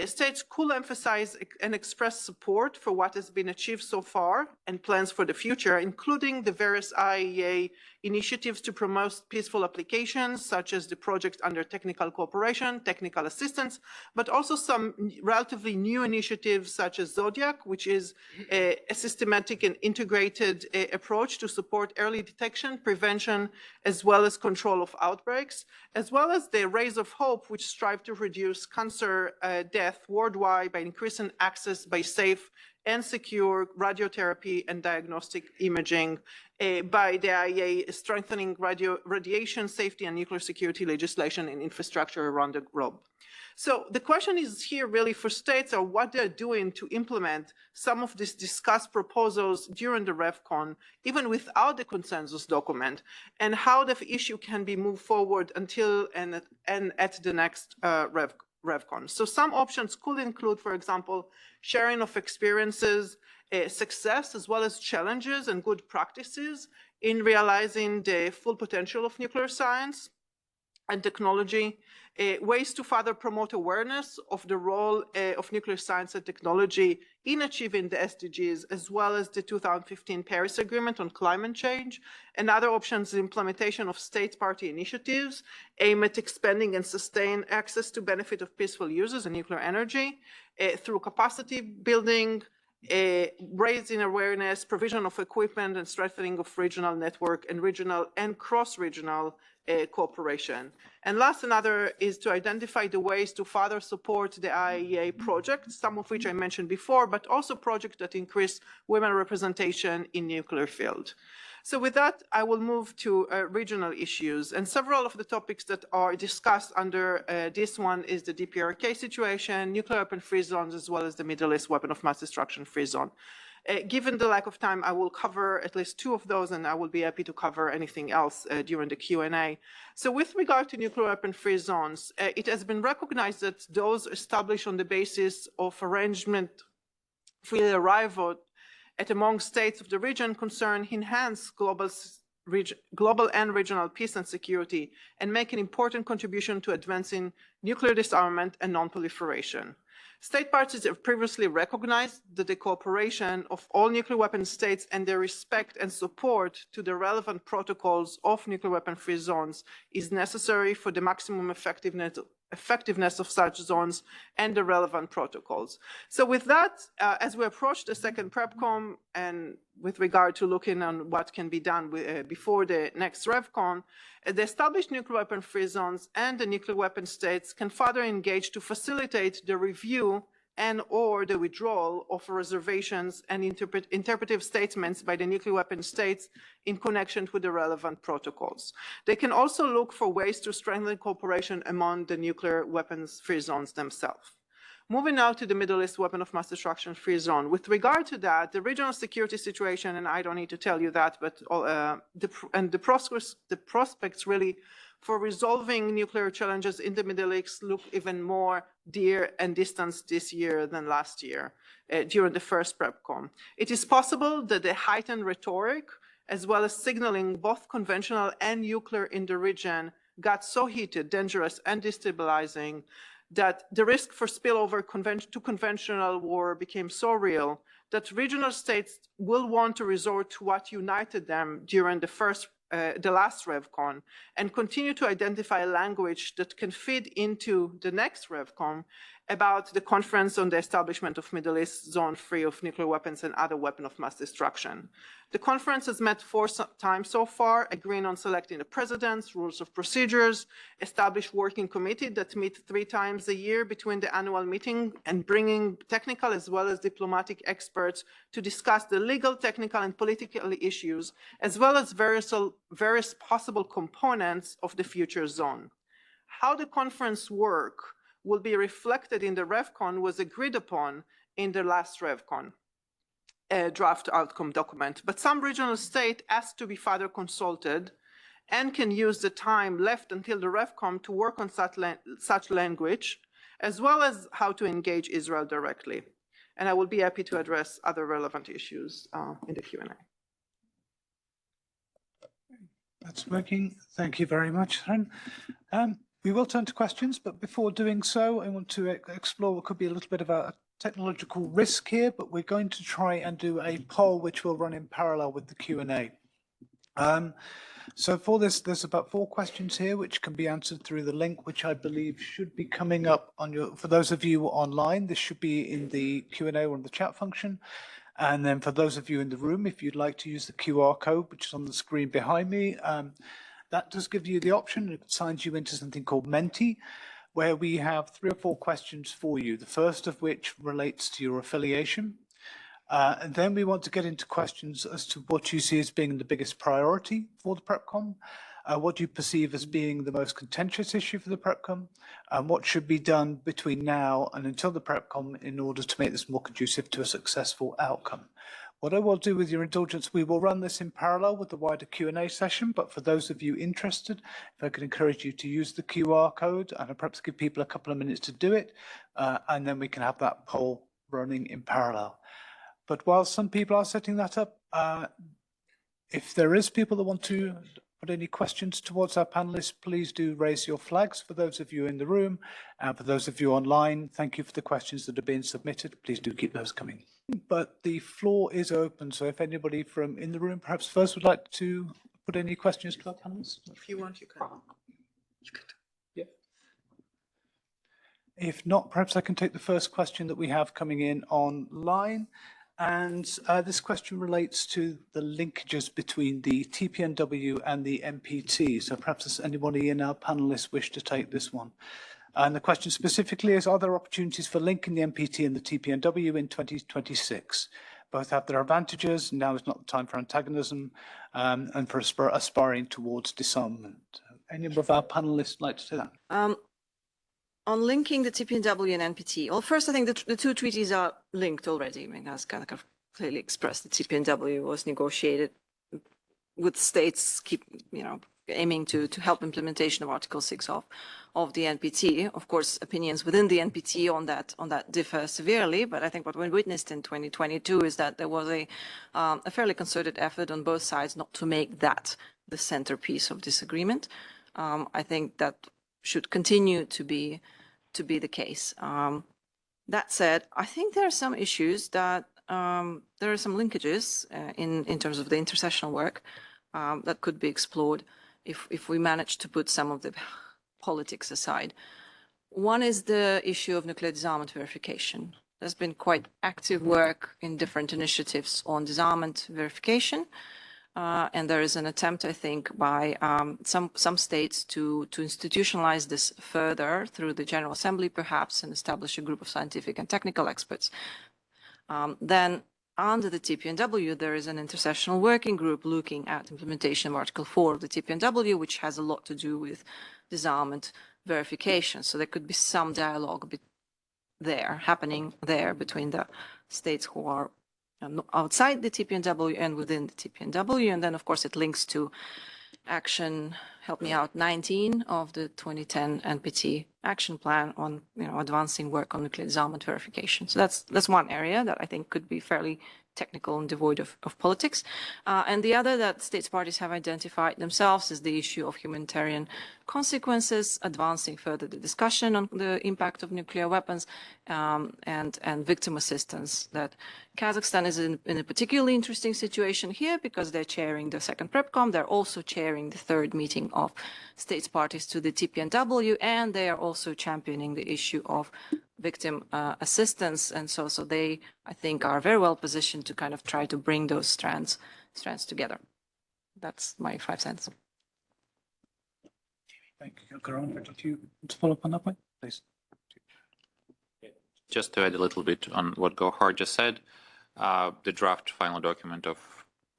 States could emphasize and express support for what has been achieved so far and plans for the future, including the various IAEA initiatives to promote peaceful applications, such as the project under technical cooperation, technical assistance, but also some relatively new initiatives such as Zodiac, which is a systematic and integrated approach to support early detection, prevention, as well as control of outbreaks, as well as the Rays of Hope, which strive to reduce cancer death worldwide by increasing access by safe and secure radiotherapy and diagnostic imaging by the IAEA, strengthening radiation safety and nuclear security legislation and infrastructure around the globe. So the question is here really for states are what they're doing to implement some of these discussed proposals during the RevCon, even without the consensus document, and how the issue can be moved forward until and at the next RevCon. So some options could include, for example, sharing of experiences, success, as well as challenges and good practices in realizing the full potential of nuclear science and technology, ways to further promote awareness of the role of nuclear science and technology in achieving the SDGs, as well as the 2015 Paris Agreement on climate change, and other options, the implementation of state party initiatives aimed at expanding and sustain access to benefit of peaceful users and nuclear energy through capacity building, raising awareness, provision of equipment, and strengthening of regional network and regional and cross-regional cooperation. And last, another is to identify the ways to further support the IAEA projects, some of which I mentioned before, but also projects that increase women representation in nuclear field. So with that, I will move to regional issues, and several of the topics that are discussed under this one is the DPRK situation, nuclear weapon free zones, as well as the Middle East weapon of mass destruction free zone. Given the lack of time, I will cover at least two of those, and I will be happy to cover anything else during the Q&A. So with regard to nuclear weapon-free zones, it has been recognized that those established on the basis of arrangement free arrival at among states of the region concern enhance global and regional peace and security and make an important contribution to advancing nuclear disarmament and non-proliferation. State parties have previously recognized that the cooperation of all nuclear weapon states and their respect and support to the relevant protocols of nuclear weapon-free zones is necessary for the maximum effectiveness of such zones and the relevant protocols. So with that, as we approach the second PrepCom and with regard to looking on what can be done before the next RevCon, the established nuclear weapon-free zones and the nuclear weapon states can further engage to facilitate the review and or the withdrawal of reservations and interpretive statements by the nuclear weapon states in connection with the relevant protocols. They can also look for ways to strengthen cooperation among the nuclear weapons-free zones themselves. Moving now to the Middle East Weapon of Mass Destruction Free Zone. With regard to that, the regional security situation, and I don't need to tell you that, but the prospects really for resolving nuclear challenges in the Middle East look even more dear and distant this year than last year during the first PrepCom. It is possible that the heightened rhetoric, as well as signaling both conventional and nuclear in the region, got so heated, dangerous, and destabilizing that the risk for spillover to conventional war became so real that regional states will want to resort to what united them during the last RevCon and continue to identify language that can feed into the next RevCon about the Conference on the Establishment of Middle East Zone Free of Nuclear Weapons and Other Weapons of Mass Destruction. The conference has met 4 times so far, agreeing on selecting the presidents, rules of procedures, established working committee that meet 3 times a year between the annual meeting, and bringing technical as well as diplomatic experts to discuss the legal, technical, and political issues, as well as various possible components of the future zone. How the conference work will be reflected in the RevCon was agreed upon in the last RevCon draft outcome document, but some regional state asked to be further consulted and can use the time left until the RevCon to work on such language, as well as how to engage Israel directly. And I will be happy to address other relevant issues in the Q&A. That's working. Thank you very much, Ren. We will turn to questions, but before doing so, I want to explore what could be a little bit of a technological risk here, but we're going to try and do a poll which will run in parallel with the Q&A. So for this, there's about 4 questions here which can be answered through the link, which I believe should be coming up on your, for those of you online, this should be in the Q&A or in the chat function. And then for those of you in the room, if you'd like to use the QR code, which is on the screen behind me, that does give you the option. It signs you into something called Menti, where we have 3 or 4 questions for you, the first of which relates to your affiliation. And then we want to get into questions as to what you see as being the biggest priority for the PrepCom, what you perceive as being the most contentious issue for the PrepCom, and what should be done between now and until the PrepCom in order to make this more conducive to a successful outcome. What I will do, with your indulgence, we will run this in parallel with the wider Q&A session, but for those of you interested, if I could encourage you to use the QR code and perhaps give people a couple of minutes to do it, and then we can have that poll running in parallel. But while some people are setting that up, if there is people that want to put any questions towards our panelists, please do raise your flags for those of you in the room. And for those of you online, thank you for the questions that are being submitted. Please do keep those coming. But the floor is open, so if anybody from in the room perhaps first would like to put any questions to our panelists. If you want, you can. Yeah. If not, perhaps I can take the first question that we have coming in online. And this question relates to the linkages between the TPNW and the NPT. So perhaps does anybody in our panelists wish to take this one? And the question specifically is, are there opportunities for linking the NPT and the TPNW in 2026? Both have their advantages. Now is not the time for antagonism and for aspiring towards disarmament. Any of our panelists like to say that? On linking the TPNW and NPT, well, first, I think the 2 treaties are linked already. I mean, that's kind of clearly expressed that TPNW was negotiated with states aiming to help implementation of Article 6 of the NPT. Of course, opinions within the NPT on that differ severely, but I think what we witnessed in 2022 is that there was a fairly concerted effort on both sides not to make that the centerpiece of disagreement. I think that should continue to be the case. That said, I think there are some issues that there are some linkages in terms of the intersessional work that could be explored if we manage to put some of the politics aside. One is the issue of nuclear disarmament verification. There's been quite active work in different initiatives on disarmament verification. And there is an attempt, I think, by some states to institutionalize this further through the General Assembly, perhaps, and establish a group of scientific and technical experts. Then, under the TPNW, there is an intersessional working group looking at implementation of Article 4 of the TPNW, which has a lot to do with disarmament verification. So there could be some dialogue happening there between the states who are outside the TPNW and within the TPNW. And then, of course, it links to action, help me out, 19 of the 2010 NPT action plan on advancing work on nuclear disarmament verification. So that's one area that I think could be fairly technical and devoid of politics. And the other that states parties have identified themselves is the issue of humanitarian consequences, advancing further the discussion on the impact of nuclear weapons and victim assistance. That Kazakhstan is in a particularly interesting situation here because they're chairing the second PrepCom. They're also chairing the third meeting of states parties to the TPNW, and they are also championing the issue of victim assistance. And so they, I think, are very well positioned to kind of try to bring those strands together. That's my 5 cents. Thank you, Karan. Did you want to follow up on that point, please? Just to add a little bit on what Gohar just said, the draft final document of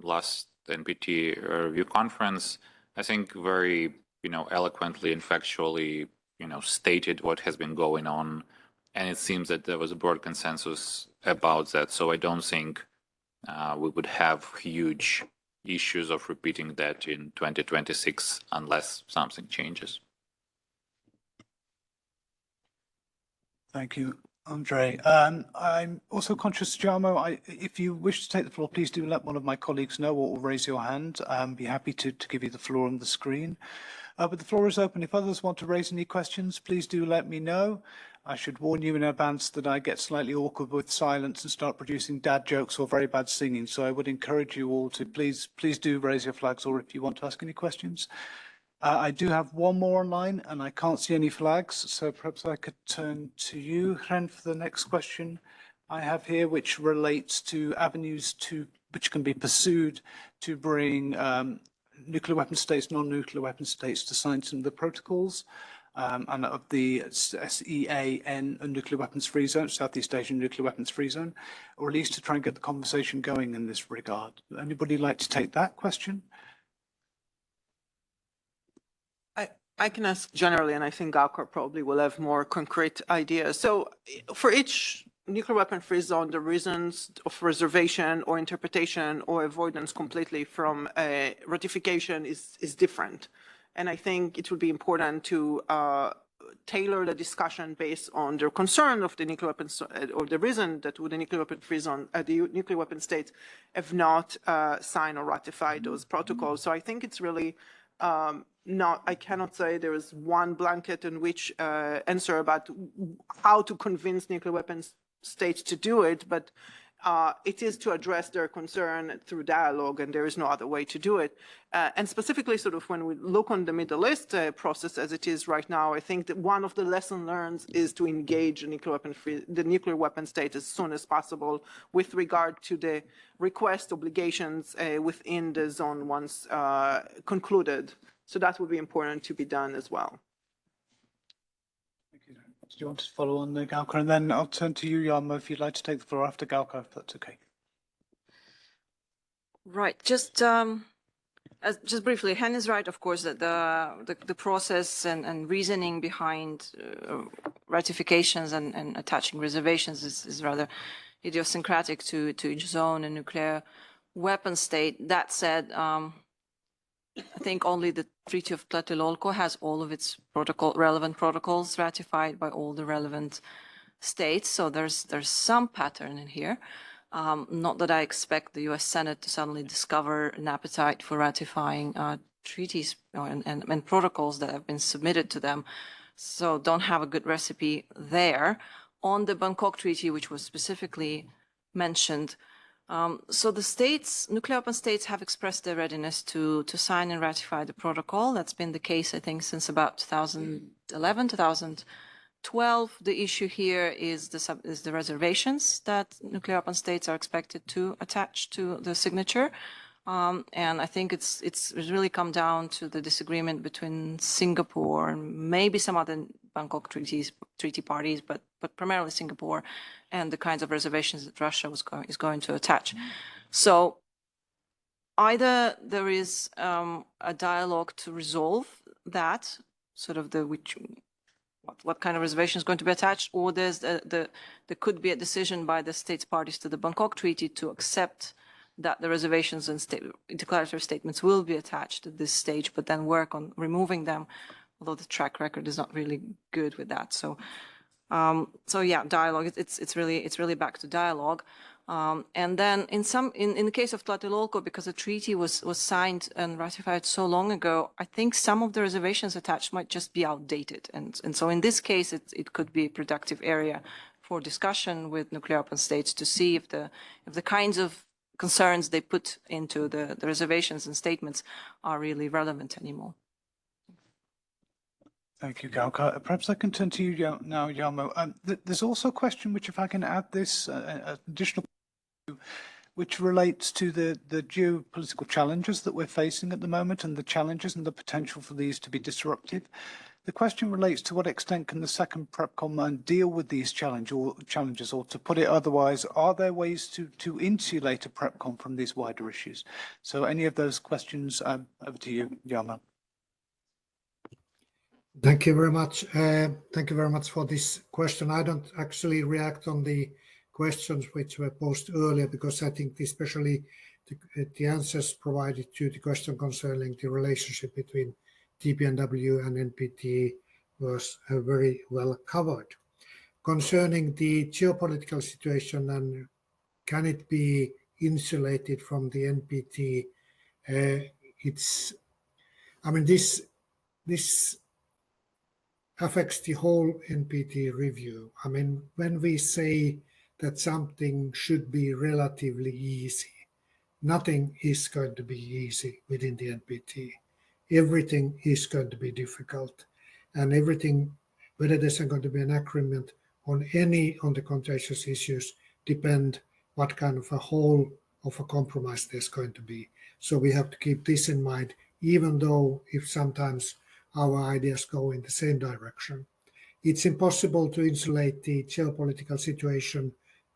last NPT review conference, I think very, eloquently and factually, stated what has been going on. And it seems that there was a broad consensus about that. So I don't think we would have huge issues of repeating that in 2026 unless something changes. Thank you, Andrei. I'm also conscious, Jamo, if you wish to take the floor, please do let one of my colleagues know or raise your hand. Be happy to give you the floor on the screen. But the floor is open. If others want to raise any questions, please do let me know. I should warn you in advance that I get slightly awkward with silence and start producing dad jokes or very bad singing. So I would encourage you all to please do raise your flags, or if you want to ask any questions. I do have one more online and I can't see any flags. So perhaps I could turn to you, Ren, for the next question I have here, which relates to avenues which can be pursued to bring nuclear weapon states, non-nuclear weapon states to sign some of the protocols. And of the SEAN Nuclear Weapons Free Zone, Southeast Asian Nuclear Weapons Free Zone, or at least to try and get the conversation going in this regard. Anybody like to take that question? I can ask generally, and I think Gaukur probably will have more concrete ideas. So for each nuclear weapon free zone, the reasons of reservation or interpretation or avoidance completely from ratification is different. And I think it would be important to tailor the discussion based on their concern of the nuclear weapons, or the reason that the nuclear weapon free zone, the nuclear weapon states have not signed or ratified those protocols. So I think it's really I cannot say there is one blanket in which answer about how to convince nuclear weapons states to do it, but it is to address their concern through dialogue, and there is no other way to do it. And specifically, sort of when we look on the Middle East process as it is right now, I think that one of the lessons learned is to engage the nuclear weapon state as soon as possible with regard to the request obligations within the zone once concluded. So that would be important to be done as well. Do you want to follow on the Gaukur? And then I'll turn to you, Jarmo, if you'd like to take the floor after Gaukur, if that's okay. Right. Just briefly, Hen is right, of course, that the process and reasoning behind ratifications and attaching reservations is rather idiosyncratic to each zone and nuclear weapon state. That said, I think only the Treaty of Tlatelolco has all of its relevant protocols ratified by all the relevant states. So there's some pattern in here. Not that I expect the US Senate to suddenly discover an appetite for ratifying treaties and protocols that have been submitted to them. So don't have a good recipe there. On the Bangkok Treaty, which was specifically mentioned, so the states, nuclear weapon states, have expressed their readiness to sign and ratify the protocol. That's been the case, I think, since about 2011, 2012. The issue here is the reservations that nuclear weapon states are expected to attach to the signature. And I think it's really come down to the disagreement between Singapore and maybe some other Bangkok treaty parties, but primarily Singapore, and the kinds of reservations that Russia is going to attach. So either there is a dialogue to resolve that, sort of what kind of reservation is going to be attached, or there could be a decision by the states parties to the Bangkok Treaty to accept that the reservations and declaratory statements will be attached at this stage, but then work on removing them, although the track record is not really good with that. So yeah, dialogue. It's really back to dialogue. And then in the case of Tlatelolco, because the treaty was signed and ratified so long ago, I think some of the reservations attached might just be outdated. And so in this case, it could be a productive area for discussion with nuclear weapon states to see if the kinds of concerns they put into the reservations and statements are really relevant anymore. Thank you, Gauka. Perhaps I can turn to you now, Jarmo. There's also a question which, if I can add this, additional, which relates to the geopolitical challenges that we're facing at the moment and the challenges and the potential for these to be disruptive. The question relates to what extent can the Second PrepCom deal with these challenges, or to put it otherwise, are there ways to insulate a PrepCom from these wider issues? So any of those questions, over to you, Jarmo. Thank you very much. Thank you very much for this question. I don't actually react on the questions which were posed earlier, because I think especially the answers provided to the question concerning the relationship between TPNW and NPT was very well covered. Concerning the geopolitical situation and can it be insulated from the NPT, this affects the whole NPT review. I mean, when we say that something should be relatively easy, nothing is going to be easy within the NPT. Everything is going to be difficult, and everything, whether there's going to be an agreement on the contentious issues, depend what kind of a whole of a compromise there's going to be. So we have to keep this in mind, even though if sometimes our ideas go in the same direction. It's impossible to insulate the geopolitical situation,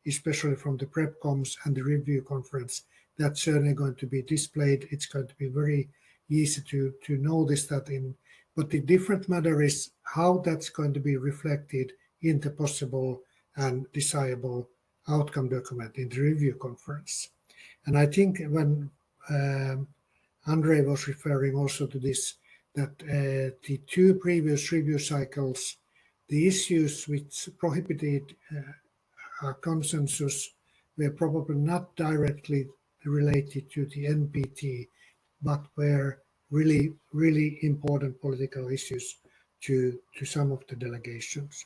especially from the PrepComs and the review conference. That's certainly going to be displayed. It's going to be very easy to notice that but the different matter is how that's going to be reflected in the possible and desirable outcome document in the review conference. And I think when Andre was referring also to this, that the two previous review cycles, the issues which prohibited a consensus were probably not directly related to the NPT, but were really, really important political issues to some of the delegations.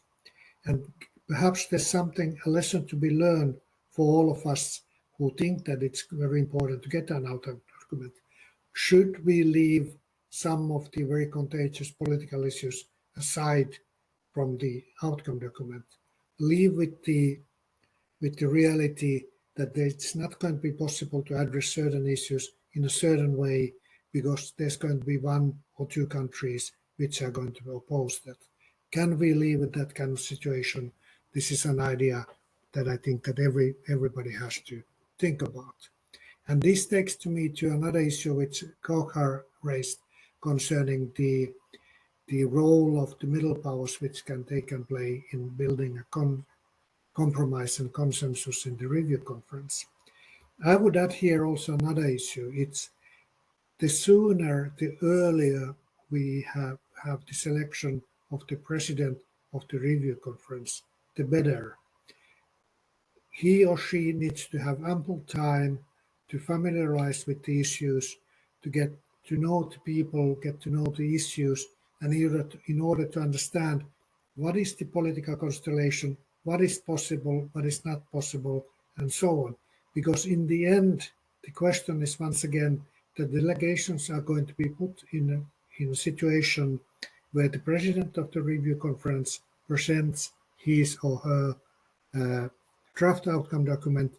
And perhaps there's a lesson to be learned for all of us who think that it's very important to get an outcome document. Should we leave some of the very contentious political issues aside from the outcome document? Leave with the reality that it's not going to be possible to address certain issues in a certain way, because there's going to be one or two countries which are going to oppose that. Can we live with that kind of situation? This is an idea that I think that everybody has to think about. And this takes me to another issue which Gauka raised concerning the role of the middle powers which can take and play in building a compromise and consensus in the review conference. I would add here also another issue. It's the sooner, the earlier we have the selection of the president of the review conference, the better. He or she needs to have ample time to familiarize with the issues, to get to know the people, get to know the issues, and in order to understand what is the political constellation, what is possible, what is not possible, and so on. Because in the end, the question is once again, the delegations are going to be put in a situation where the president of the review conference presents his or her draft outcome document,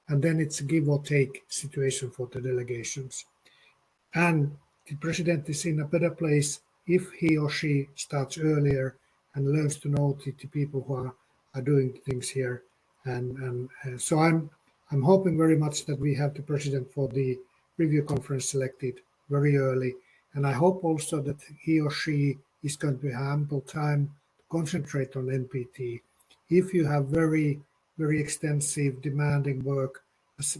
and then it's a give or take situation for the delegations. And the president is in a better place if he or she starts earlier and learns to know the people who are doing things here. And so I'm hoping very much that we have the president for the review conference selected very early. And I hope also that he or she is going to have ample time to concentrate on NPT. If you have very extensive, demanding work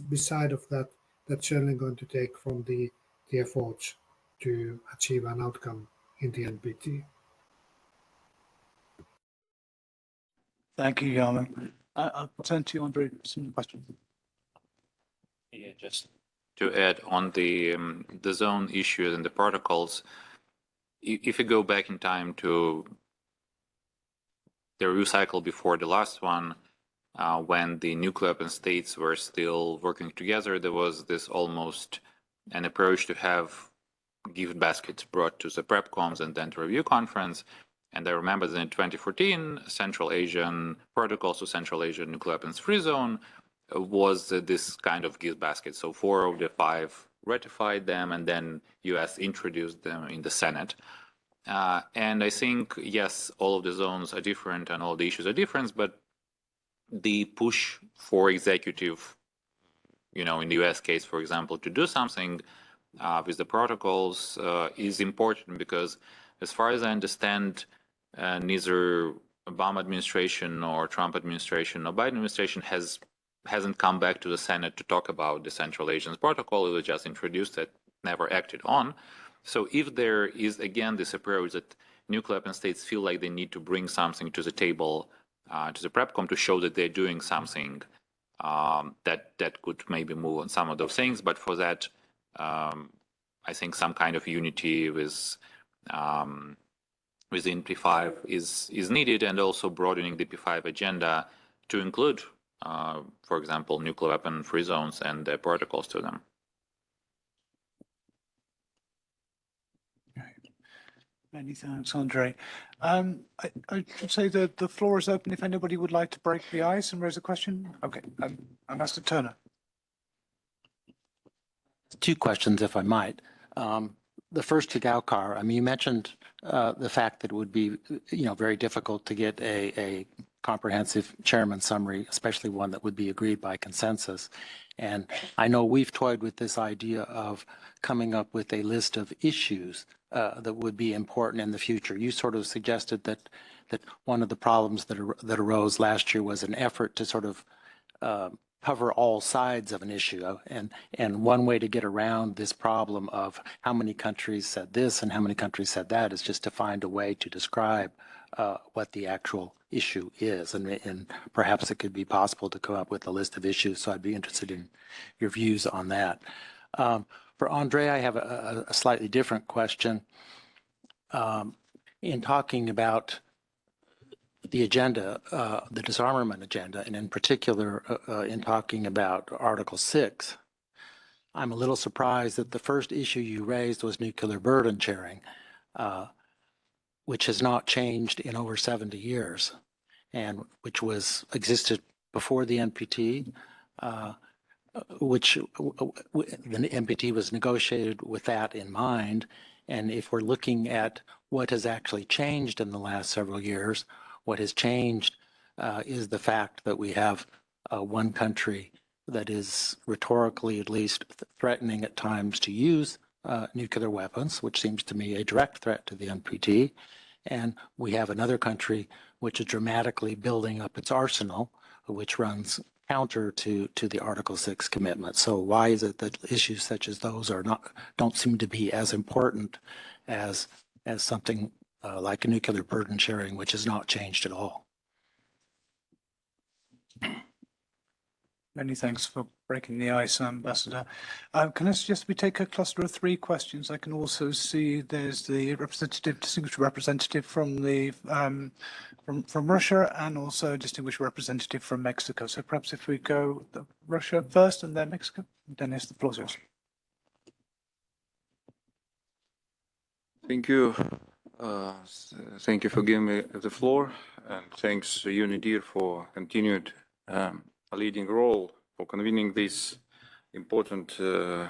beside of that, that's certainly going to take from the efforts to achieve an outcome in the NPT. Thank you, Jarmo. I'll turn to you, Andre, for some questions. Yeah, just to add on the zone issues and the protocols, if you go back in time to the review cycle before the last one, when the nuclear weapon states were still working together, there was this almost an approach to have gift baskets brought to the PrepComs and then to review conference. And I remember that in 2014, Central Asian protocols to Central Asian nuclear weapons free zone was this kind of gift basket. So 4 of the 5 ratified them, and then US introduced them in the Senate. And I think, yes, all of the zones are different and all the issues are different, but the push for executive, in the US case, for example, to do something with the protocols is important because, as far as I understand, neither Obama administration or Trump administration or Biden administration hasn't come back to the Senate to talk about the Central Asian protocol. It was just introduced, that never acted on. So if there is, again, this approach that nuclear weapon states feel like they need to bring something to the table, to the PrepCom, to show that they're doing something, that could maybe move on some of those things. But for that, I think some kind of unity within P5 is needed, and also broadening the P5 agenda to include, for example, nuclear weapon free zones and the protocols to them. Many thanks, Andre. I should say that the floor is open if anybody would like to break the ice and raise a question. Okay, Ambassador Turner. 2 questions, if I might. The first to Gaukar. You mentioned the fact that it would be, very difficult to get a comprehensive chairman summary, especially one that would be agreed by consensus. And I know we've toyed with this idea of coming up with a list of issues that would be important in the future. You sort of suggested that one of the problems that arose last year was an effort to sort of cover all sides of an issue. And one way to get around this problem of how many countries said this and how many countries said that is just to find a way to describe what the actual issue is. And perhaps it could be possible to come up with a list of issues. So I'd be interested in your views on that. For Andre, I have a slightly different question. In talking about the agenda, the disarmament agenda, and in particular in talking about Article 6, I'm a little surprised that the first issue you raised was nuclear burden sharing, which has not changed in over 70 years, and which existed before the NPT, which the NPT was negotiated with that in mind. And if we're looking at what has actually changed in the last several years, what has changed is the fact that we have one country that is rhetorically at least threatening at times to use nuclear weapons, which seems to me a direct threat to the NPT. And we have another country which is dramatically building up its arsenal, which runs counter to the Article 6 commitment. So why is it that issues such as those don't seem to be as important as something like nuclear burden sharing, which has not changed at all? Many thanks for breaking the ice, Ambassador. Can I suggest we take a cluster of 3 questions? I can also see there's the distinguished representative from from Russia, and also a distinguished representative from Mexico. So perhaps if we go Russia first and then Mexico. Dennis, the floor is yours. Thank you. Thank you for giving me the floor, and thanks UNIDIR for continued a leading role for convening this important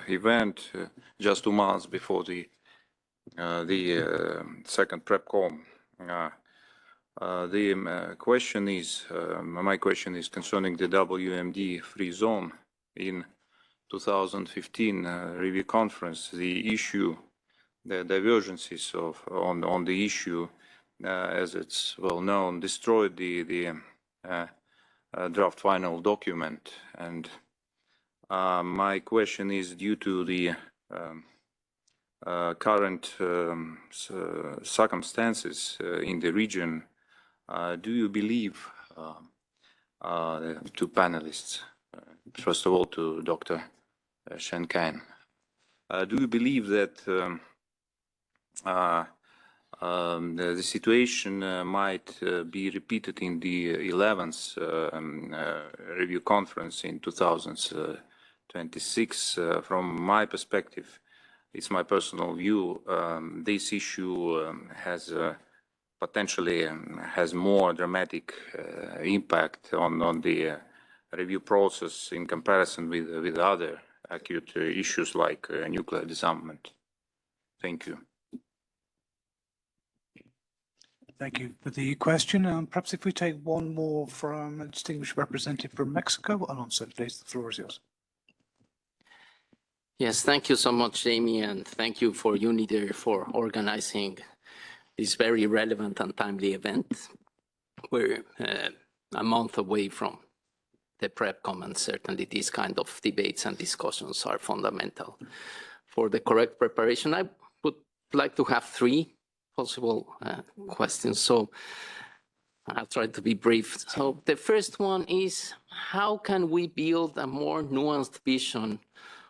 event just 2 months before the second PrepCom. My question is concerning the WMD-Free Zone. In 2015 review conference, the divergences on the issue, as it's well known, destroyed the draft final document. And my question is, due to the current circumstances in the region, do you believe, to panelists, first of all to Dr. Shenkan, do you believe that the situation might be repeated in the 11th review conference in 2026? From my perspective, it's my personal view, this issue has potentially has more dramatic impact on the review process in comparison with other acute issues like nuclear disarmament. Thank you. Thank you for the question. Perhaps if we take one more from a distinguished representative from Mexico, Alonso, please, the floor is yours. Yes, thank you so much, Jamie, and thank you for UNIDIR for organizing this very relevant and timely event. We're a month away from the PrepCom, and certainly these kind of debates and discussions are fundamental for the correct preparation. I would like to have 3 possible questions, so I'll try to be brief. So the first one is, how can we build a more nuanced vision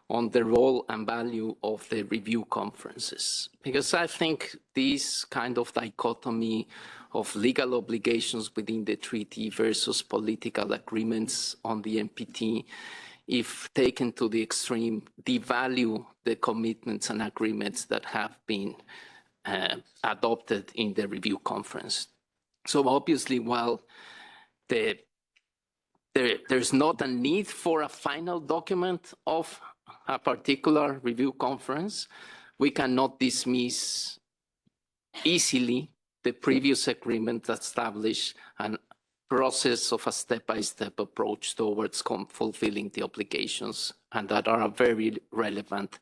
on the role and value of the review conferences? Because I think this kind of dichotomy of legal obligations within the treaty versus political agreements on the NPT, if taken to the extreme, devalue the commitments and agreements that have been adopted in the review conference. So obviously, while there's not a need for a final document of a particular review conference, we cannot dismiss easily the previous agreement that established a process of a step-by-step approach towards fulfilling the obligations, and that are a very relevant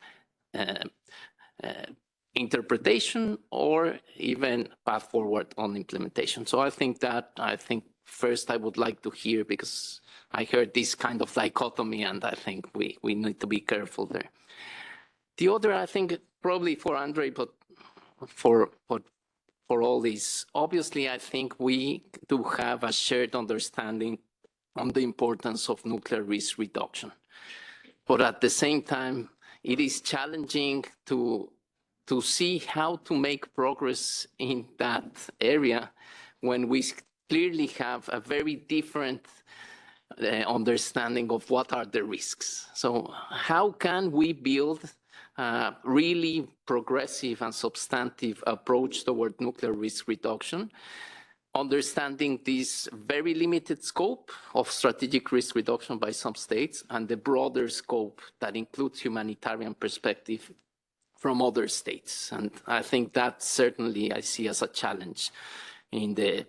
interpretation or even path forward on implementation. So I think first I would like to hear, because I heard this kind of dichotomy, and I think we need to be careful there. The other, I think, probably for Andre, but for all this, obviously I think we do have a shared understanding on the importance of nuclear risk reduction. But at the same time, it is challenging to see how to make progress in that area when we clearly have a very different understanding of what are the risks. So how can we build a really progressive and substantive approach toward nuclear risk reduction, understanding this very limited scope of strategic risk reduction by some states and the broader scope that includes humanitarian perspective from other states? And I think that certainly I see as a challenge in the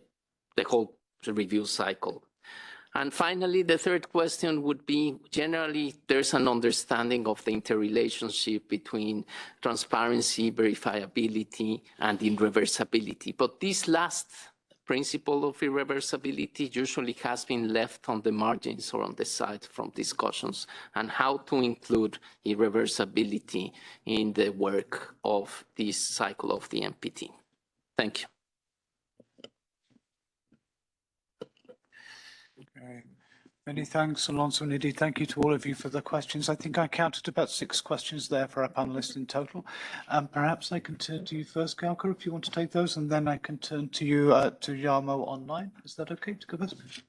whole review cycle. And finally, the third question would be, generally, there's an understanding of the interrelationship between transparency, verifiability, and irreversibility. But this last principle of irreversibility usually has been left on the margins or on the side from discussions, and how to include irreversibility in the work of this cycle of the NPT. Thank you. Okay. Many thanks, Alonso and Idi. Thank you to all of you for the questions. I think I counted about 6 questions there for our panelists in total. Perhaps I can turn to you first, Gauka, if you want to take those, and then I can turn to you, to Jarmo online. Is that okay to go first?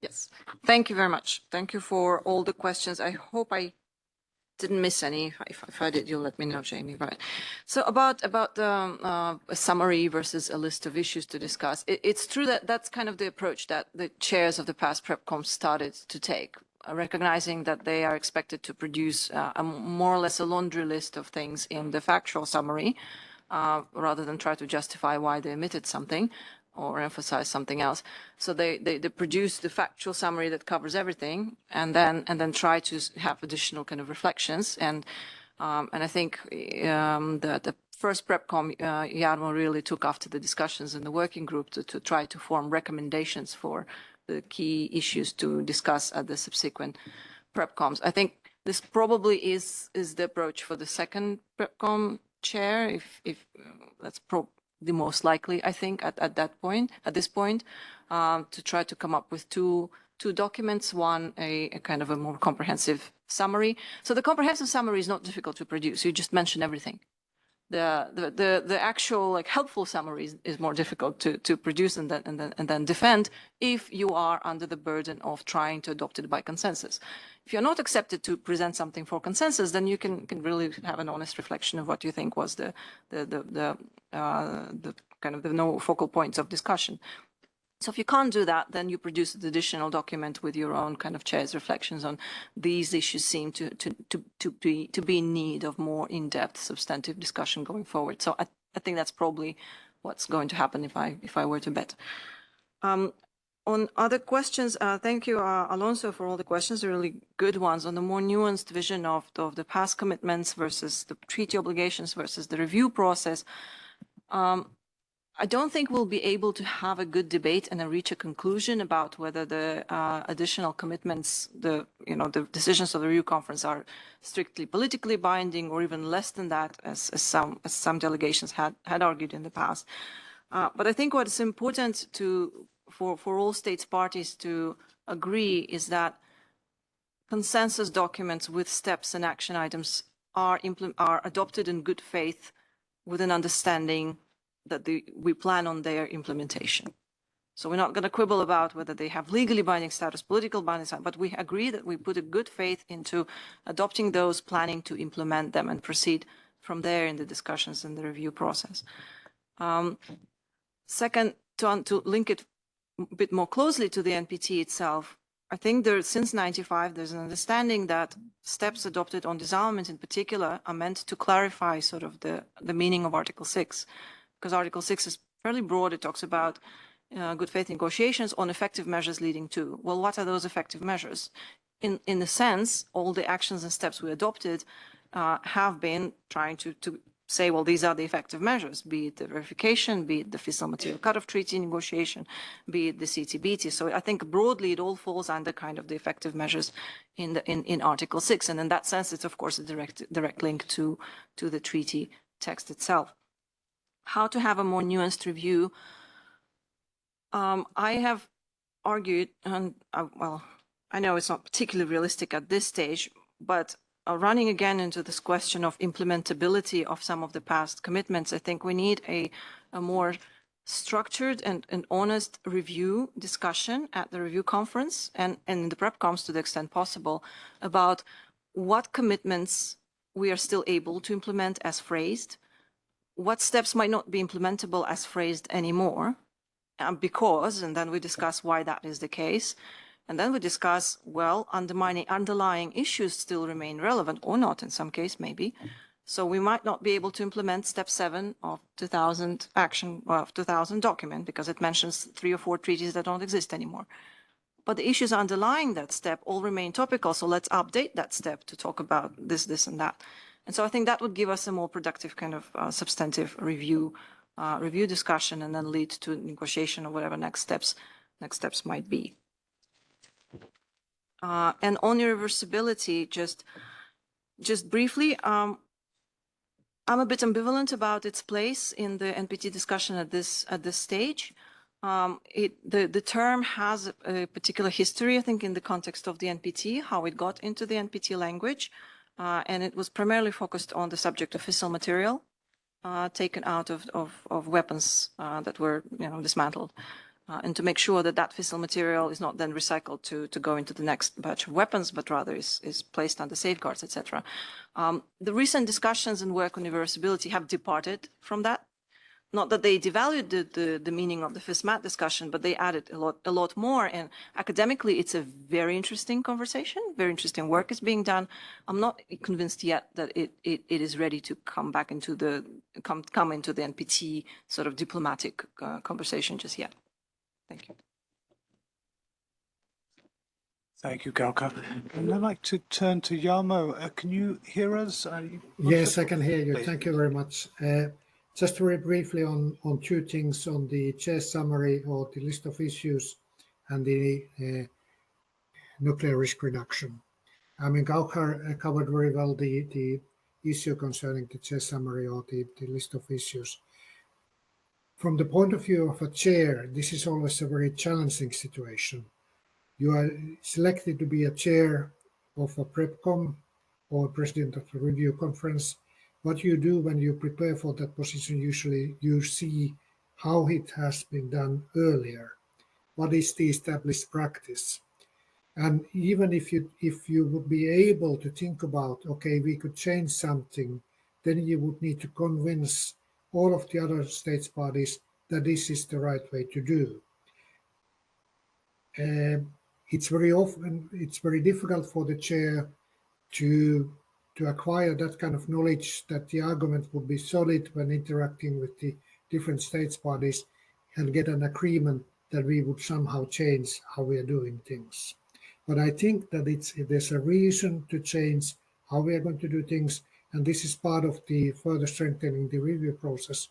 Yes, thank you very much. Thank you for all the questions. I hope I didn't miss any. If I did, you'll let me know, Jamie. Right. So about the a summary versus a list of issues to discuss. It's true that that's kind of the approach that the chairs of the past PrepCom started to take, recognizing that they are expected to produce a more or less a laundry list of things in the factual summary, rather than try to justify why they omitted something or emphasize something else. So they produce the factual summary that covers everything, and then try to have additional kind of reflections. And I think the first PrepCom, Jarmo really took after the discussions in the working group to try to form recommendations for the key issues to discuss at the subsequent PrepComs. I think this probably is the approach for the second PrepCom chair, if that's the most likely, I think, at this point, to try to come up with two documents, one a kind of a more comprehensive summary. So the comprehensive summary is not difficult to produce. You just mention everything. The actual like helpful summary is more difficult to produce and then defend if you are under the burden of trying to adopt it by consensus. If you're not accepted to present something for consensus, then you can really have an honest reflection of what you think was the kind of the no focal points of discussion. So if you can't do that, then you produce an additional document with your own kind of chair's reflections on these issues seem to be in need of more in-depth substantive discussion going forward. So I think that's probably what's going to happen if I were to bet. On other questions, thank you, Alonso, for all the questions, they're really good ones on the more nuanced vision of the past commitments versus the treaty obligations versus the review process. I don't think we'll be able to have a good debate and reach a conclusion about whether the additional commitments, the decisions of the review conference are strictly politically binding or even less than that, as some delegations had argued in the past. But I think what is important for all states parties to agree is that consensus documents with steps and action items are adopted in good faith with an understanding that we plan on their implementation. So we're not going to quibble about whether they have legally binding status, political binding status, but we agree that we put a good faith into adopting those, planning to implement them and proceed from there in the discussions in the review process. Second, to link it a bit more closely to the NPT itself, I think since 95, there's an understanding that steps adopted on disarmament in particular are meant to clarify sort of the meaning of Article 6. Because Article 6 is fairly broad. It talks about good faith negotiations on effective measures leading to. Well, what are those effective measures? In a sense, all the actions and steps we adopted have been trying to say, well, these are the effective measures, be it the verification, be it the fissile material cutoff treaty negotiation, be it the CTBT. So I think broadly it all falls under kind of the effective measures in Article 6. And in that sense, it's of course a direct link to the treaty text itself. How to have a more nuanced review. I have argued, and well, I know it's not particularly realistic at this stage, but running again into this question of implementability of some of the past commitments, I think we need a more structured and honest review discussion at the review conference and in the PrepComs to the extent possible about what commitments we are still able to implement as phrased, what steps might not be implementable as phrased anymore, and then we discuss why that is the case. And then we discuss, well, underlying issues still remain relevant or not, in some case, maybe. So we might not be able to implement step 7 of 2000 document because it mentions 3 or 4 treaties that don't exist anymore. But the issues underlying that step all remain topical. So let's update that step to talk about this, and that. And so I think that would give us a more productive kind of substantive review discussion, and then lead to negotiation or whatever next steps might be. And on irreversibility, just briefly, I'm a bit ambivalent about its place in the NPT discussion at this stage. The term has a particular history, I think, in the context of the NPT, how it got into the NPT language, and it was primarily focused on the subject of fissile material taken out of weapons that were, dismantled, and to make sure that that fissile material is not then recycled to go into the next batch of weapons, but rather is placed under safeguards, etc. The recent discussions and work on irreversibility have departed from that. Not that they devalued the meaning of the FISMAT discussion, but they added a lot more. And academically, it's a very interesting conversation. Very interesting work is being done. I'm not convinced yet that it is ready to come back into the NPT sort of diplomatic conversation just yet. Thank you. Thank you, Galka. And I'd like to turn to Jarmo. Can you hear us? Yes, I can hear you. Thank you very much. Just very briefly on two things, on the chair summary or the list of issues and the nuclear risk reduction. I mean, Galka covered very well the issue concerning the chair summary or the list of issues. From the point of view of a chair, this is always a very challenging situation. You are selected to be a chair of a PrepCom or president of the review conference. What you do when you prepare for that position, usually you see how it has been done earlier. What is the established practice? And even if you would be able to think about, okay, we could change something, then you would need to convince all of the other states bodies that this is the right way to do. It's very difficult for the chair to acquire that kind of knowledge that the argument would be solid when interacting with the different states bodies and get an agreement that we would somehow change how we are doing things. But I think that there's a reason to change how we are going to do things, and this is part of the further strengthening the review process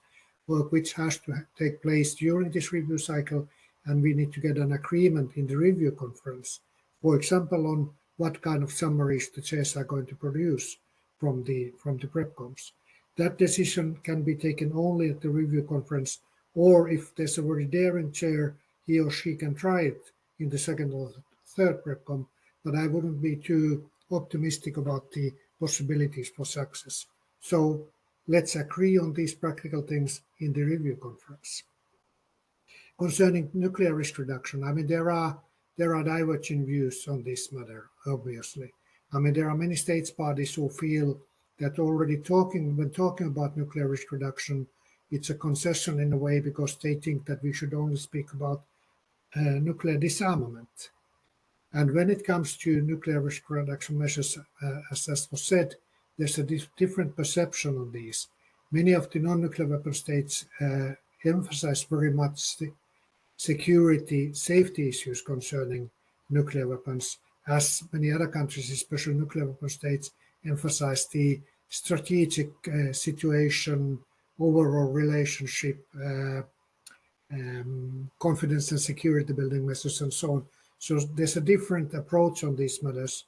work, which has to take place during this review cycle, and we need to get an agreement in the review conference, for example, on what kind of summaries the chairs are going to produce from the PrepComs. That decision can be taken only at the review conference, or if there's a very daring chair, he or she can try it in the second or third PrepCom, but I wouldn't be too optimistic about the possibilities for success. So let's agree on these practical things in the review conference. Concerning nuclear risk reduction, I mean, there are diverging views on this matter, obviously. I mean, there are many states bodies who feel that already when talking about nuclear risk reduction, it's a concession in a way, because they think that we should only speak about nuclear disarmament. And when it comes to nuclear risk reduction measures, as was said, there's a different perception on these. Many of the non-nuclear weapon states emphasize very much the security, safety issues concerning nuclear weapons, as many other countries, especially nuclear weapon states, emphasize the strategic situation, overall relationship, confidence and security building measures, and so on. So there's a different approach on these matters.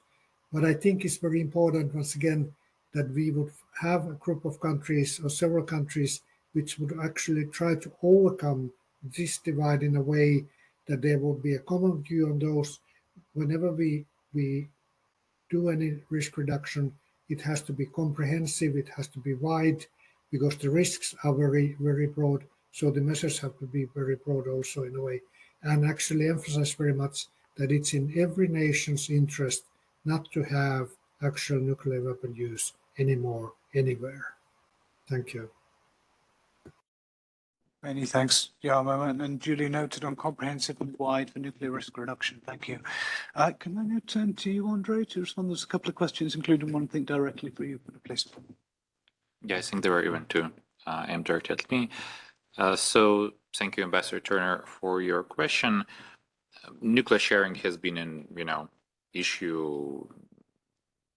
But I think it's very important, once again, that we would have a group of countries or several countries which would actually try to overcome this divide in a way that there would be a common view on those. Whenever we do any risk reduction, it has to be comprehensive, it has to be wide, because the risks are very, very broad. So the measures have to be very broad also in a way, and actually emphasize very much that it's in every nation's interest not to have actual nuclear weapon use anymore, anywhere. Thank you. Many thanks, Jarmo, and duly noted on comprehensive and wide for nuclear risk reduction. Thank you. Can I now turn to you, Andre, to respond? There's a couple of questions, including one, I think, directly for you, please. Yeah, I think there are even two aimed directly at me. So thank you, Ambassador Turner, for your question. Nuclear sharing has been an issue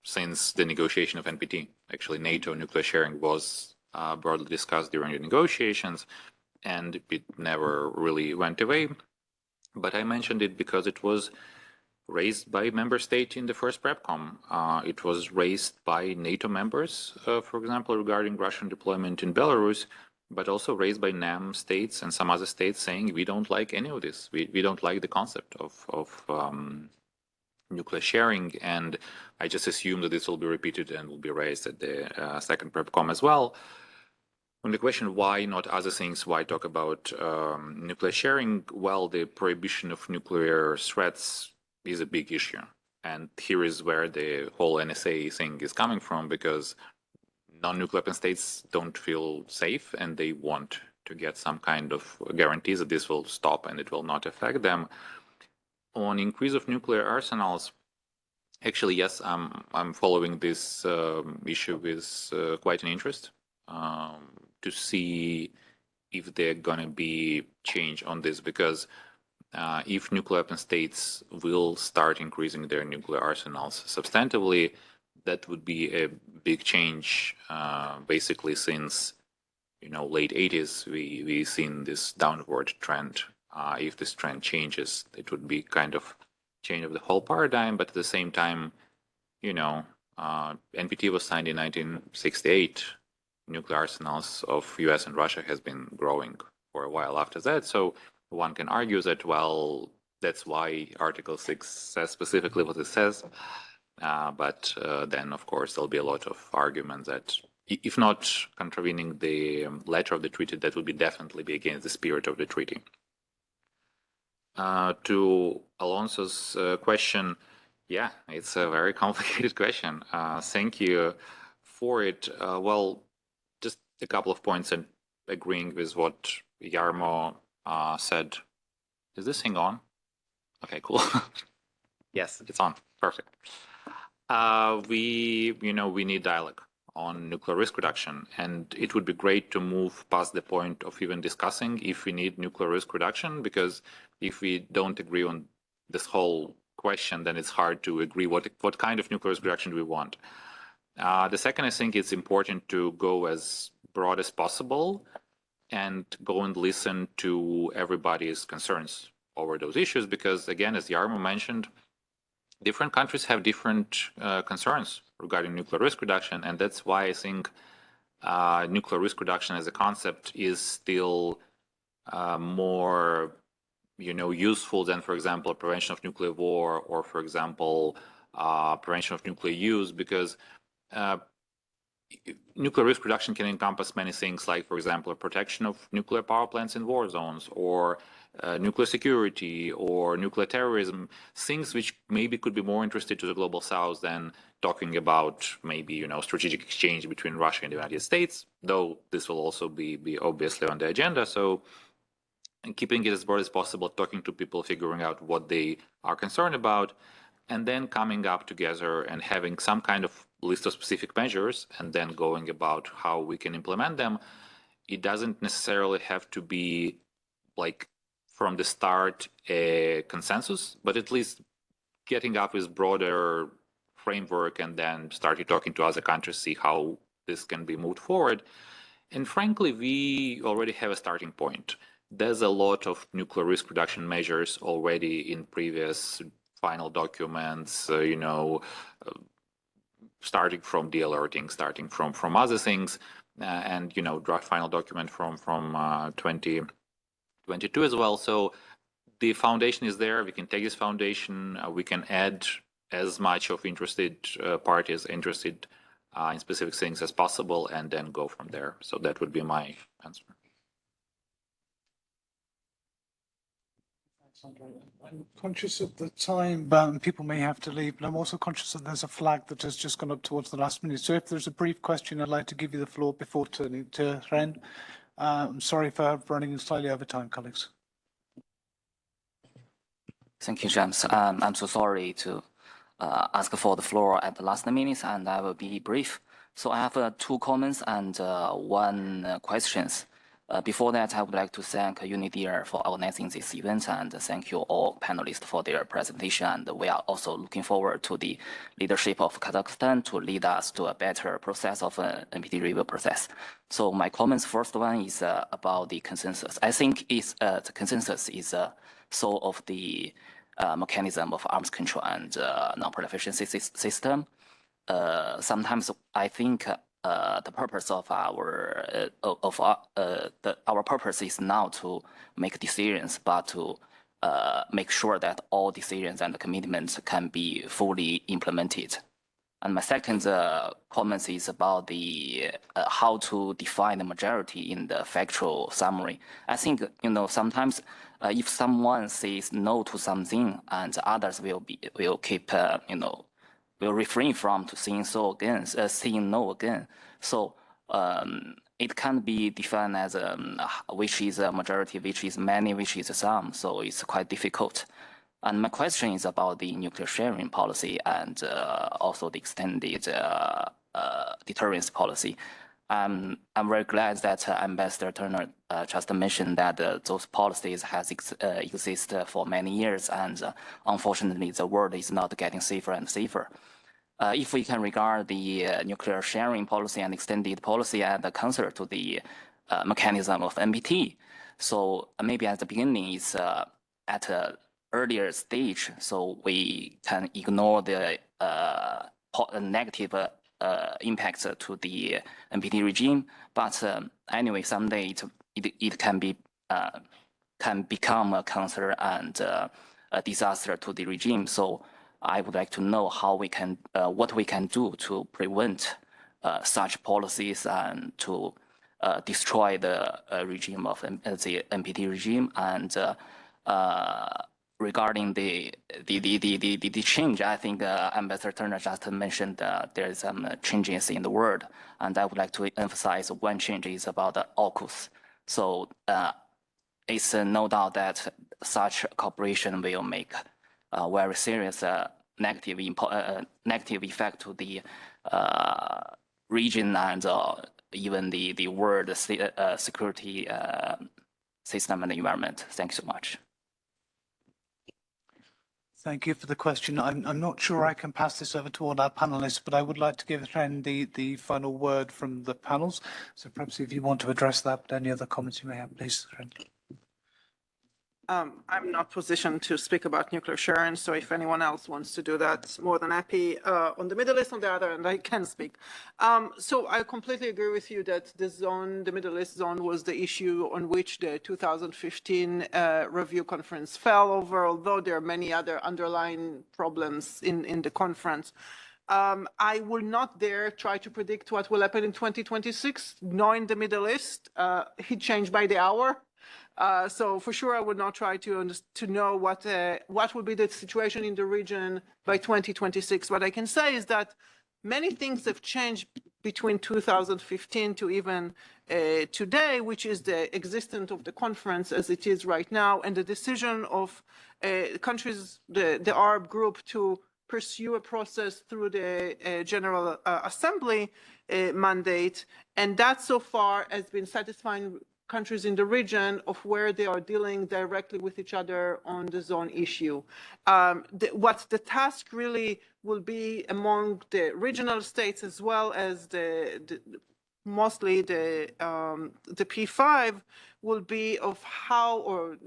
since the negotiation of NPT. Actually, NATO nuclear sharing was broadly discussed during the negotiations, and it never really went away. But I mentioned it because it was raised by member state in the first PrepCom. It was raised by NATO members, for example, regarding Russian deployment in Belarus, but also raised by NAM states and some other states saying we don't like any of this. We don't like the concept of nuclear sharing, and I just assume that this will be repeated and will be raised at the second PrepCom as well. On the question why not other things, why talk about nuclear sharing? Well, the prohibition of nuclear threats is a big issue. And here is where the whole NSA thing is coming from, because non-nuclear weapon states don't feel safe and they want to get some kind of guarantees that this will stop and it will not affect them. On increase of nuclear arsenals, actually, yes, I'm following this issue with quite an interest to see if there's going to be change on this, because if nuclear weapon states will start increasing their nuclear arsenals substantively, that would be a big change. Basically, since late 80s, we've seen this downward trend. If this trend changes, it would be kind of change of the whole paradigm. But at the same time, NPT was signed in 1968. Nuclear arsenals of US and Russia has been growing for a while after that. So one can argue that, well, that's why Article 6 says specifically what it says. But then, of course, there'll be a lot of arguments that if not contravening the letter of the treaty, that would definitely be against the spirit of the treaty. To Alonso's question, yeah, it's a very complicated question. Thank you for it. Well, just a couple of points and agreeing with what Jarmo said. Is this thing on? Okay, cool. Yes, it's on. Perfect. We need dialogue on nuclear risk reduction, and it would be great to move past the point of even discussing if we need nuclear risk reduction, because if we don't agree on this whole question, then it's hard to agree what kind of nuclear risk reduction do we want. The second, I think it's important to go as broad as possible and go and listen to everybody's concerns over those issues, because again, as Jarmo mentioned, different countries have different concerns regarding nuclear risk reduction, and that's why I think nuclear risk reduction as a concept is still more useful than, for example, prevention of nuclear war or, for example, prevention of nuclear use, because nuclear risk reduction can encompass many things, like, for example, protection of nuclear power plants in war zones, or nuclear security, or nuclear terrorism, things which maybe could be more interested to the global south than talking about maybe, strategic exchange between Russia and the United States, though this will also be obviously on the agenda. So keeping it as broad as possible, talking to people, figuring out what they are concerned about, and then coming up together and having some kind of list of specific measures, and then going about how we can implement them. It doesn't necessarily have to be like from the start a consensus, but at least getting up with broader framework and then starting talking to other countries, see how this can be moved forward. And frankly, we already have a starting point. There's a lot of nuclear risk reduction measures already in previous final documents, starting from de-alerting, starting from other things, and draft final document from 2022 as well. So the foundation is there. We can take this foundation. We can add as much of interested parties interested in specific things as possible, and then go from there. So that would be my answer. I'm conscious of the time, people may have to leave, but I'm also conscious that there's a flag that has just gone up towards the last minute. So if there's a brief question, I'd like to give you the floor before turning to Ren. I'm sorry for running slightly over time, colleagues. Thank you, James. I'm so sorry to ask for the floor at the last minute, and I will be brief. So I have two comments and one questions. Before that, I would like to thank UNIDIR for organizing this event, and thank you all panelists for their presentation. And we are also looking forward to the leadership of Kazakhstan to lead us to a better process of NPT review process. So my comments, first one is about the consensus. I think the consensus is soul of the mechanism of arms control and non-proliferation system. Sometimes I think the purpose of our purpose is not to make decisions, but to make sure that all decisions and commitments can be fully implemented. And my second comment is about the how to define the majority in the factual summary. I think sometimes if someone says no to something, and others will keep will refrain from to saying saying no again. So it can be defined as which is a majority, which is many, which is some. So it's quite difficult. And my question is about the nuclear sharing policy and also the extended deterrence policy. I'm very glad that Ambassador Turner just mentioned that those policies has existed for many years, and unfortunately, the world is not getting safer and safer. If we can regard the nuclear sharing policy and extended policy as a counter to the mechanism of NPT, so maybe at the beginning it's at an earlier stage, so we can ignore the negative impacts to the NPT regime. But anyway, someday it can become a cancer and a disaster to the regime. So I would like to know how we can, what we can do to prevent such policies and to destroy the regime of the NPT regime. And regarding the change, I think Ambassador Turner just mentioned there is some changes in the world, and I would like to emphasize one change is about the AUKUS. So it's no doubt that such cooperation will make very serious negative effect to the region and even the world security system and environment. Thanks so much. Thank you for the question. I'm not sure I can pass this over to all our panelists, but I would like to give Ren the final word from the panels. So perhaps if you want to address that, any other comments you may have, please, Ren. I'm not positioned to speak about nuclear sharing, so if anyone else wants to do that, more than happy. On the Middle East, on the other hand, I can speak. So I completely agree with you that the zone, the Middle East zone, was the issue on which the 2015 review conference fell over, although there are many other underlying problems in the conference. I will not dare try to predict what will happen in 2026, knowing the Middle East. It changed by the hour. So for sure, I would not try to know what will be the situation in the region by 2026. What I can say is that many things have changed between 2015 to even today, which is the existence of the conference as it is right now, and the decision of countries, the Arab group, to pursue a process through the General Assembly mandate, and that so far has been satisfying countries in the region of where they are dealing directly with each other on the zone issue. What the task really will be among the regional states as well as mostly the P5 will be of how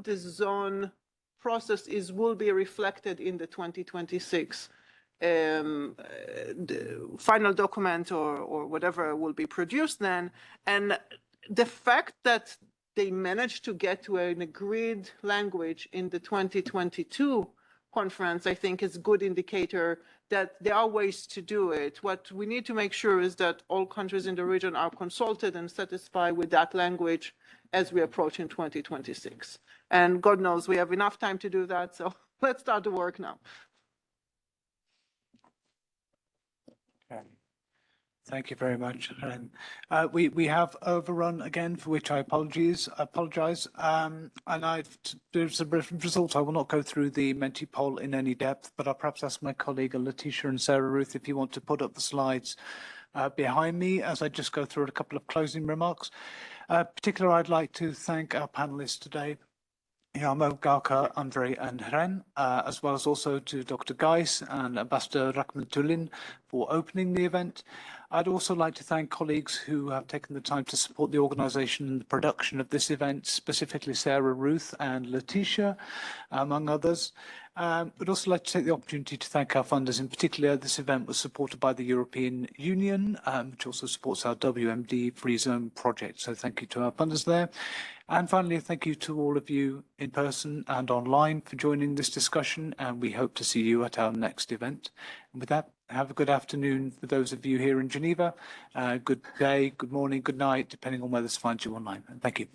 the zone process will be reflected in the 2026 the final document or whatever will be produced then. And the fact that they managed to get to an agreed language in the 2022 conference, I think, is a good indicator that there are ways to do it. What we need to make sure is that all countries in the region are consulted and satisfied with that language as we approach in 2026. And God knows we have enough time to do that, so let's start the work now. Okay. Thank you very much. We have overrun again, for which I apologize. And as a result, I will not go through the Menti poll in any depth, but I'll perhaps ask my colleague Letitia and Sarah Ruth if you want to put up the slides behind me as I just go through a couple of closing remarks. Particularly, I'd like to thank our panelists today, Jarmo, Gauka, Andre and Hren, as well as also to Dr. Geiss and Ambassador Rakhmetullin for opening the event. I'd also like to thank colleagues who have taken the time to support the organisation and the production of this event, specifically Sarah, Ruth and Letitia, among others. I'd also like to take the opportunity to thank our funders. In particular, this event was supported by the European Union, which also supports our WMD-Free Zone project. So thank you to our funders there. And finally, thank you to all of you in person and online for joining this discussion, and we hope to see you at our next event. And with that, have a good afternoon for those of you here in Geneva. Good day, good morning, good night, depending on where this finds you online. And thank you.